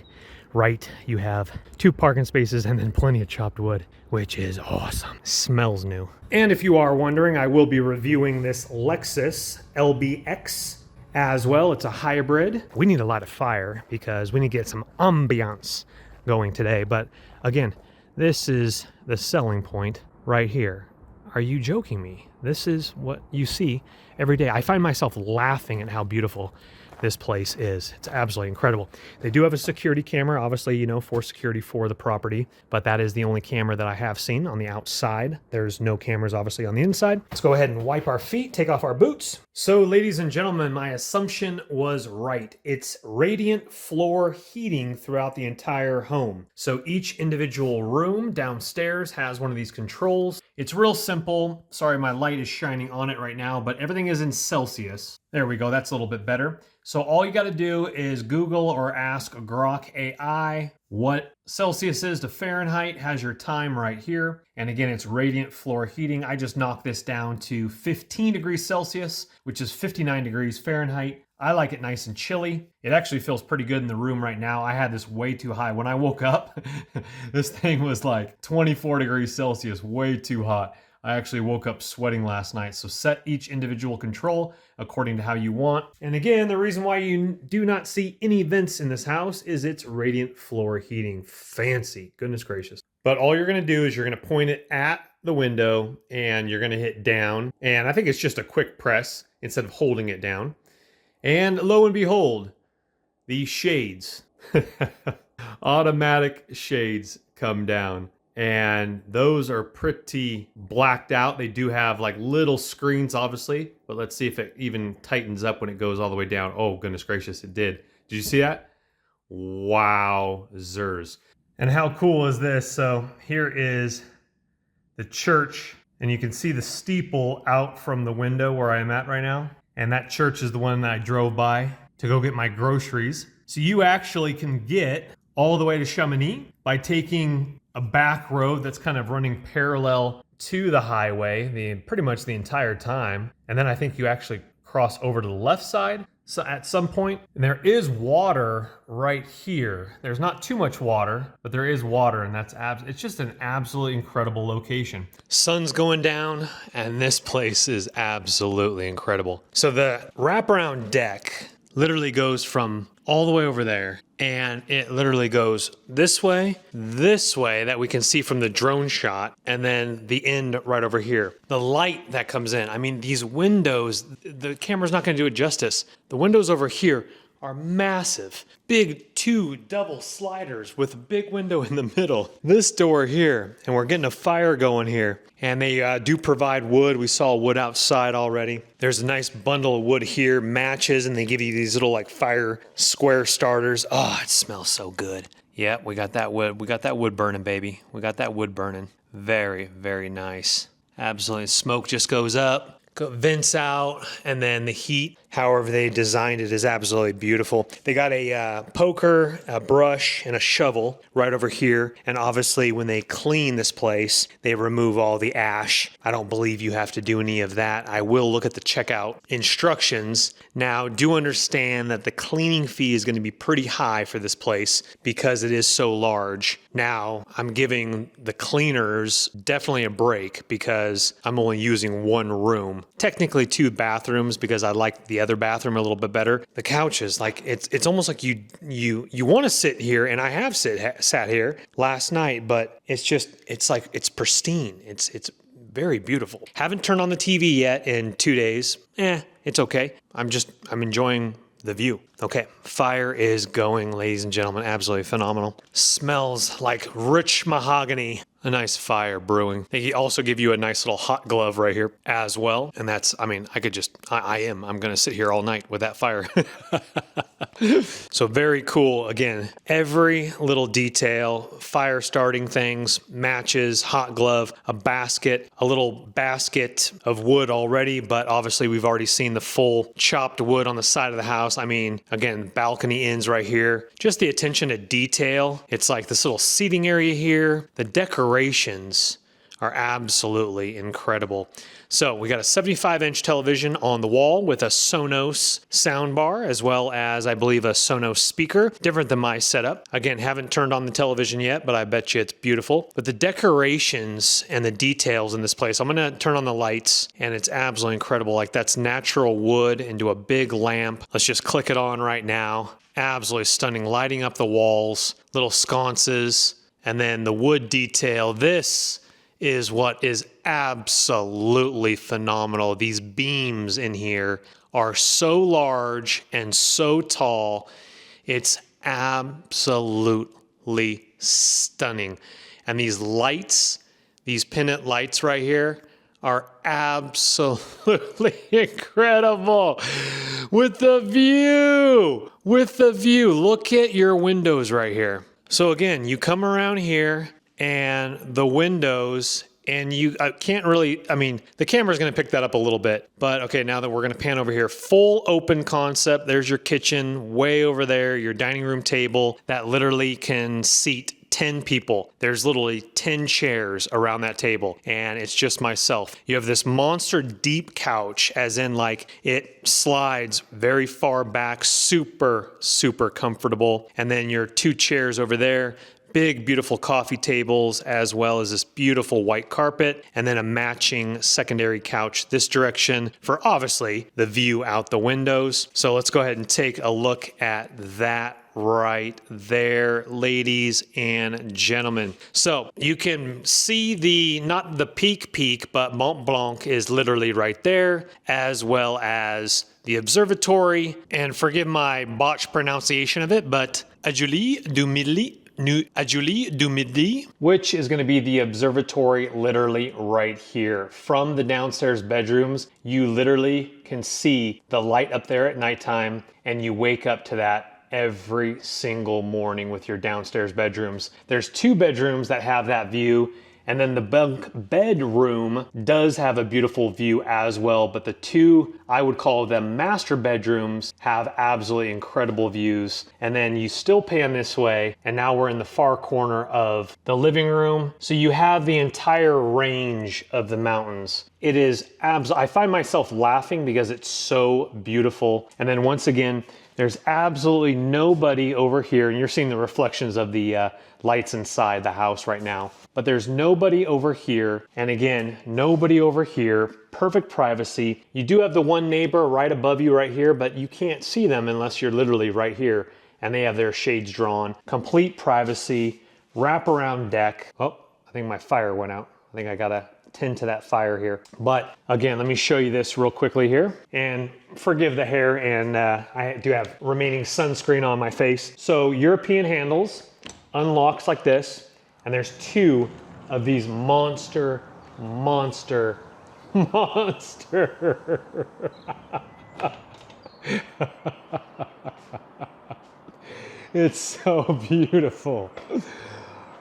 right, you have 2 parking spaces and then plenty of chopped wood, which is awesome. Smells new. And if you are wondering, I will be reviewing this Lexus LBX as well. It's a hybrid. We need to light a fire because we need to get some ambiance going today. But again, this is the selling point right here. Are you joking me? This is what you see every day. I find myself laughing at how beautiful this place is. It's absolutely incredible. They do have a security camera, obviously, for security for the property, but that is the only camera that I have seen on the outside. There's no cameras, obviously, on the inside. Let's go ahead and wipe our feet, take off our boots. So, ladies and gentlemen, my assumption was right. It's radiant floor heating throughout the entire home. So each individual room downstairs has one of these controls. It's real simple. Sorry, my light is shining on it right now, but everything is in Celsius. There we go, that's a little bit better. So all you gotta do is Google or ask Grok AI what Celsius is to Fahrenheit, has your time right here. And again, it's radiant floor heating. I just knocked this down to 15 degrees Celsius, which is 59 degrees Fahrenheit. I like it nice and chilly. It actually feels pretty good in the room right now. I had this way too high. When I woke up, this thing was like 24 degrees Celsius, way too hot. I actually woke up sweating last night. So set each individual control according to how you want. And again, the reason why you do not see any vents in this house is it's radiant floor heating. Fancy, goodness gracious. But all you're gonna do is you're gonna point it at the window and you're gonna hit down. And I think it's just a quick press instead of holding it down. And lo and behold, the shades, automatic shades come down. And those are pretty blacked out. They do have like little screens, obviously, but let's see if it even tightens up when it goes all the way down. Oh, goodness gracious, it did. Did you see that? Wowzers. And how cool is this? So here is the church, and you can see the steeple out from the window where I'm at right now. And that church is the one that I drove by to go get my groceries. So you actually can get all the way to Chamonix by taking a back road that's kind of running parallel to the highway pretty much the entire time. And then I think you actually cross over to the left side. So at some point, and there is water right here. There's not too much water, but there is water, and it's just an absolutely incredible location. Sun's going down, and this place is absolutely incredible. So the wraparound deck literally goes from all the way over there, and it literally goes this way that we can see from the drone shot, and then the end right over here. The light that comes in, I mean, these windows, the camera's not going to do it justice. The windows over here are massive, big 2 double sliders with a big window in the middle. This door here, and we're getting a fire going here. And they do provide wood. We saw wood outside already. There's a nice bundle of wood here, matches, and they give you these little like fire square starters. Oh, it smells so good. Yep, we got that wood. We got that wood burning, baby. We got that wood burning. Very, very nice. Absolutely. Smoke just goes up, vents out, and then the heat, however they designed it, is absolutely beautiful. They got a poker, a brush, and a shovel right over here. And obviously when they clean this place, they remove all the ash. I don't believe you have to do any of that. I will look at the checkout instructions. Now, do understand that the cleaning fee is going to be pretty high for this place because it is so large. Now, I'm giving the cleaners definitely a break because I'm only using one room. Technically 2 bathrooms because I like the other bathroom a little bit better. The couches, like it's almost like you want to sit here, and I have sat here last night, but it's like it's pristine. It's very beautiful. Haven't turned on the TV yet in 2 days. It's okay. I'm enjoying the view. Okay, fire is going, ladies and gentlemen. Absolutely phenomenal. Smells like rich mahogany. A nice fire brewing. They also give you a nice little hot glove right here as well. And that's, I mean, I'm going to sit here all night with that fire. So very cool. Again, every little detail, fire starting things, matches, hot glove, a basket, a little basket of wood already, but obviously we've already seen the full chopped wood on the side of the house. I mean, again, balcony ends right here. Just the attention to detail. It's like this little seating area here. The decorations are absolutely incredible. So we got a 75-inch television on the wall with a Sonos soundbar, as well as, I believe, a Sonos speaker. Different than my setup. Again, haven't turned on the television yet, but I bet you it's beautiful. But the decorations and the details in this place, I'm gonna turn on the lights, and it's absolutely incredible. Like, that's natural wood into a big lamp. Let's just click it on right now. Absolutely stunning. Lighting up the walls, little sconces, and then the wood detail. This is what is absolutely phenomenal. These beams in here are so large and so tall. It's absolutely stunning. And these lights, these pennant lights right here, are absolutely incredible. With the view, look at your windows right here. So again, you come around here, and the windows, and can't really, I mean, the camera's going to pick that up a little bit, but okay, now that we're going to pan over here, full open concept. There's your kitchen way over there, your dining room table that literally can seat 10 people. There's literally 10 chairs around that table, and it's just myself. You have this monster deep couch, as in like it slides very far back, super, super comfortable. And then your 2 chairs over there, big, beautiful coffee tables, as well as this beautiful white carpet, and then a matching secondary couch this direction for obviously the view out the windows. So let's go ahead and take a look at that right there, ladies and gentlemen. So you can see not the peak, but Mont Blanc is literally right there, as well as the observatory. And forgive my botched pronunciation of it, but Ajulie du Midi, which is going to be the observatory literally right here. From the downstairs bedrooms, you literally can see the light up there at nighttime, and you wake up to that every single morning with your downstairs bedrooms. There's 2 bedrooms that have that view, And then the bunk bedroom does have a beautiful view as well, but the two, I would call them master bedrooms, have absolutely incredible views. And then you still pan this way, and now we're in the far corner of the living room. So you have the entire range of the mountains. It is I find myself laughing because it's so beautiful. And then once again, there's absolutely nobody over here, and you're seeing the reflections of the lights inside the house right now. But there's nobody over here, and again, nobody over here. Perfect privacy. You do have the one neighbor right above you right here, but you can't see them unless you're literally right here, and they have their shades drawn. Complete privacy, wraparound deck. Oh, I think my fire went out. I think I gotta tend to that fire here. But again, let me show you this real quickly here, and forgive the hair, and I do have remaining sunscreen on my face. So European handles, unlocks like this, and there's two of these monster. It's so beautiful.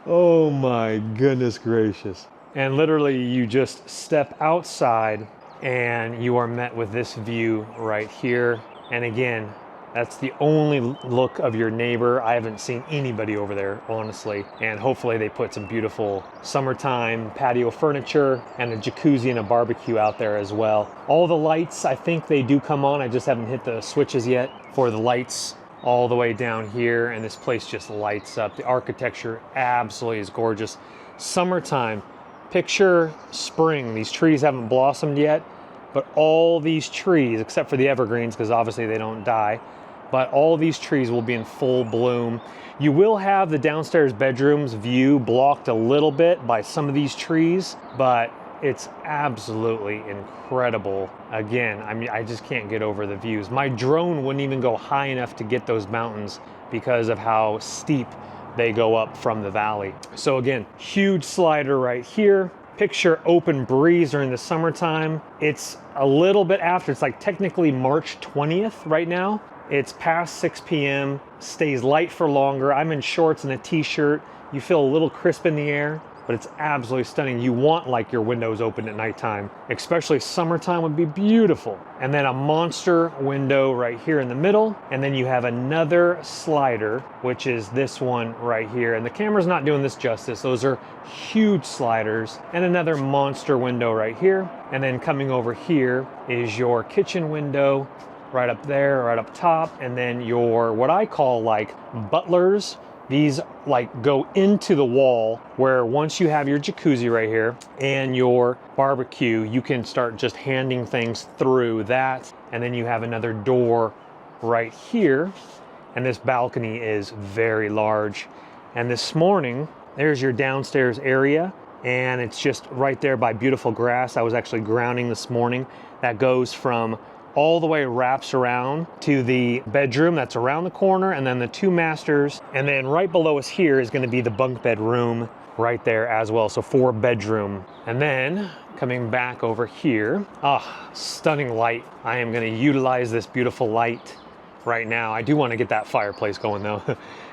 Oh my goodness gracious. And literally you just step outside and you are met with this view right here. And again, that's the only look of your neighbor. I haven't seen anybody over there, honestly. And hopefully they put some beautiful summertime patio furniture and a jacuzzi and a barbecue out there as well. All the lights, I think they do come on. I just haven't hit the switches yet for the lights all the way down here. And this place just lights up. The architecture absolutely is gorgeous. Summertime, picture spring. These trees haven't blossomed yet, but all these trees, except for the evergreens, because obviously they don't die, but all these trees will be in full bloom. You will have the downstairs bedrooms view blocked a little bit by some of these trees, but it's absolutely incredible. Again, I mean, I just can't get over the views. My drone wouldn't even go high enough to get those mountains because of how steep they go up from the valley. So again, huge slider right here. Picture open breeze during the summertime. It's a little bit after, it's like technically March 20th right now. It's past 6 p.m., stays light for longer. I'm in shorts and a t-shirt. You feel a little crisp in the air, but it's absolutely stunning. You want like your windows open at nighttime, especially summertime would be beautiful. And then a monster window right here in the middle. And then you have another slider, which is this one right here. And the camera's not doing this justice. Those are huge sliders. And another monster window right here. And then coming over here is your kitchen window right up there, right up top. And then your, what I call like butlers. These like go into the wall where once you have your jacuzzi right here and your barbecue, you can start just handing things through that. And then you have another door right here. And this balcony is very large. And this morning, there's your downstairs area. And it's just right there by beautiful grass. I was actually grounding this morning. That goes from all the way wraps around to the bedroom that's around the corner, and then the two masters. And then right below us here is going to be the bunk bed room right there as well. So 4 bedroom. And then coming back over here, stunning light. I am going to utilize this beautiful light right now. I do want to get that fireplace going though.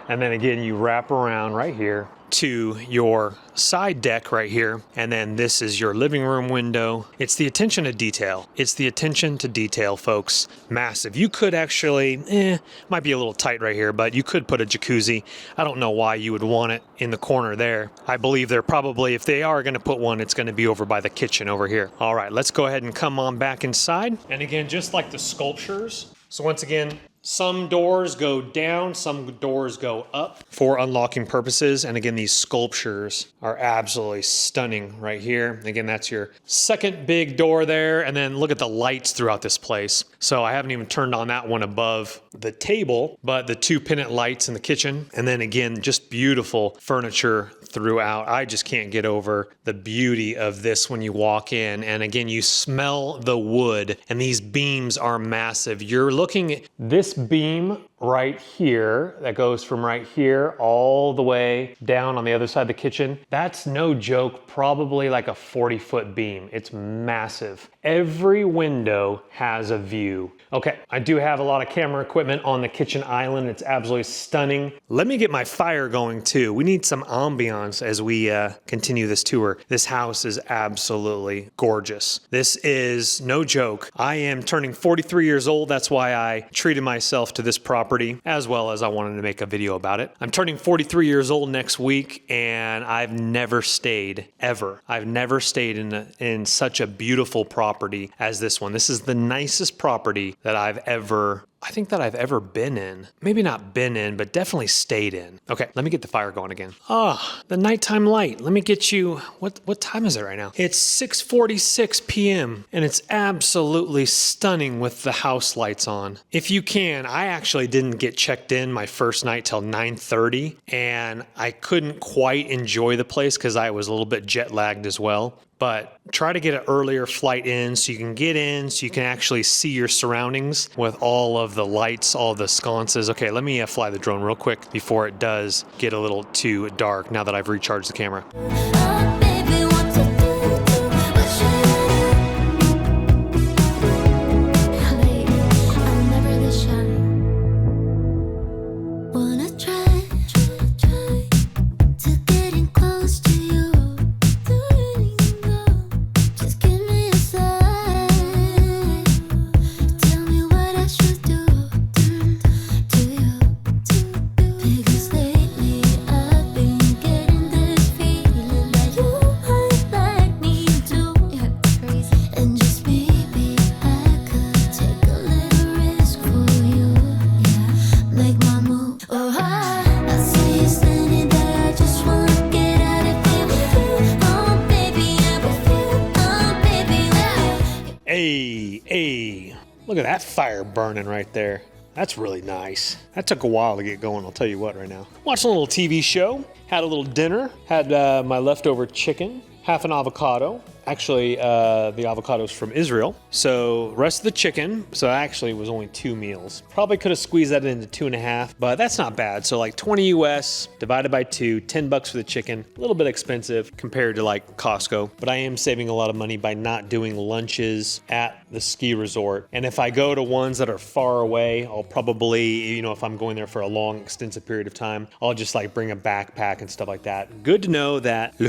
And then again, you wrap around right here to your side deck right here. And then this is your living room window. It's the attention to detail. It's the attention to detail, folks. Massive. You could actually, might be a little tight right here, but you could put a jacuzzi. I don't know why you would want it in the corner there. I believe they're probably, if they are going to put one, it's going to be over by the kitchen over here. All right, let's go ahead and come on back inside. And again, just like the sculptures. So once again, some doors go down, some doors go up for unlocking purposes. And again, these sculptures are absolutely stunning right here. Again, that's your second big door there. And then look at the lights throughout this place. So I haven't even turned on that one above the table, but the 2 pennant lights in the kitchen. And then again, just beautiful furniture throughout. I just can't get over the beauty of this when you walk in. And again, you smell the wood, and these beams are massive. You're looking at this beam right here that goes from right here all the way down on the other side of the kitchen. That's no joke, probably like a 40-foot beam. It's massive. Every window has a view. Okay, I do have a lot of camera equipment on the kitchen island. It's absolutely stunning. Let me get my fire going too. We need some ambiance as we continue this tour. This house is absolutely gorgeous. This is no joke. I am turning 43 years old. That's why I treated myself to this property, as well as I wanted to make a video about it. I'm turning 43 years old next week, and I've never stayed, ever. I've never stayed in such a beautiful property as this one. This is the nicest property that I've ever been in. Maybe not been in, but definitely stayed in. Okay, let me get the fire going again. The nighttime light. Let me get you, what time is it right now? It's 6:46 p.m. and it's absolutely stunning with the house lights on. If you can, I actually didn't get checked in my first night till 9:30, and I couldn't quite enjoy the place because I was a little bit jet lagged as well. But try to get an earlier flight in so you can get in, so you can actually see your surroundings with all of the lights, all of the sconces. Okay, let me fly the drone real quick before it does get a little too dark now that I've recharged the camera. Oh, baby, what to do? What should I do? I'm never this shy. Wanna try to getting close to you. Just give me a sign. Tell me what I should do to you. Because lately I've been getting this feeling that you might like me too. Yeah, crazy. And just maybe I could take a little risk for you. Yeah, make my move. Oh, I see you standing there. I just wanna get out of here with you. Oh, baby, I'm with you. Oh, baby, yeah. Hey, look at that fire burning right there. That's really nice. That took a while to get going, I'll tell you what right now. Watched a little TV show, had a little dinner, had my leftover chicken, half an avocado. Actually, the avocado's from Israel. So rest of the chicken, so actually it was only 2 meals. Probably could have squeezed that into 2.5, but that's not bad. So like 20 US divided by 2, $10 for the chicken. A little bit expensive compared to like Costco, but I am saving a lot of money by not doing lunches at the ski resort. And if I go to ones that are far away, I'll probably, if I'm going there for a long, extensive period of time, I'll just like bring a backpack and stuff like that. Good to know that Les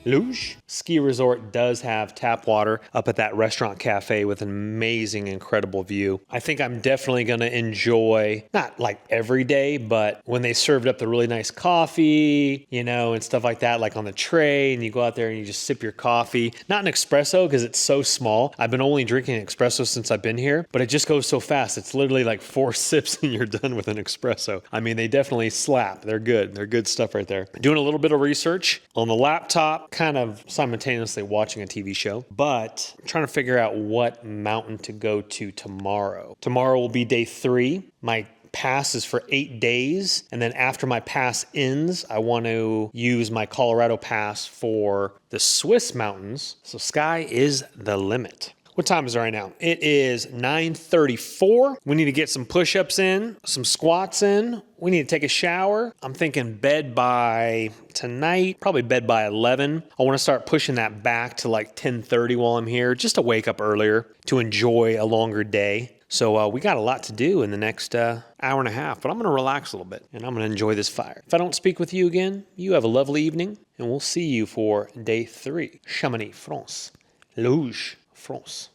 Houches ski resort does have tap water up at that restaurant cafe with an amazing, incredible view. I think I'm definitely going to enjoy, not like every day, but when they served up the really nice coffee, and stuff like that, like on the tray, and you go out there and you just sip your coffee. Not an espresso because it's so small. I've been only drinking an espresso since I've been here, but it just goes so fast. It's literally like 4 sips and you're done with an espresso. I mean, they definitely slap. They're good. They're good stuff right there. Doing a little bit of research on the laptop, kind of simultaneously watching a TV show, but I'm trying to figure out what mountain to go to tomorrow. Tomorrow will be day 3. My pass is for 8 days, and then after my pass ends, I want to use my Colorado pass for the Swiss mountains. So sky is the limit. What time is it right now? It is 9:34. We need to get some push-ups in, some squats in. We need to take a shower. I'm thinking bed by tonight, probably bed by 11. I want to start pushing that back to like 10:30 while I'm here, just to wake up earlier to enjoy a longer day. So we got a lot to do in the next hour and a half, but I'm going to relax a little bit and I'm going to enjoy this fire. If I don't speak with you again, you have a lovely evening, and we'll see you for day 3. Chamonix, France. Les Houches, France.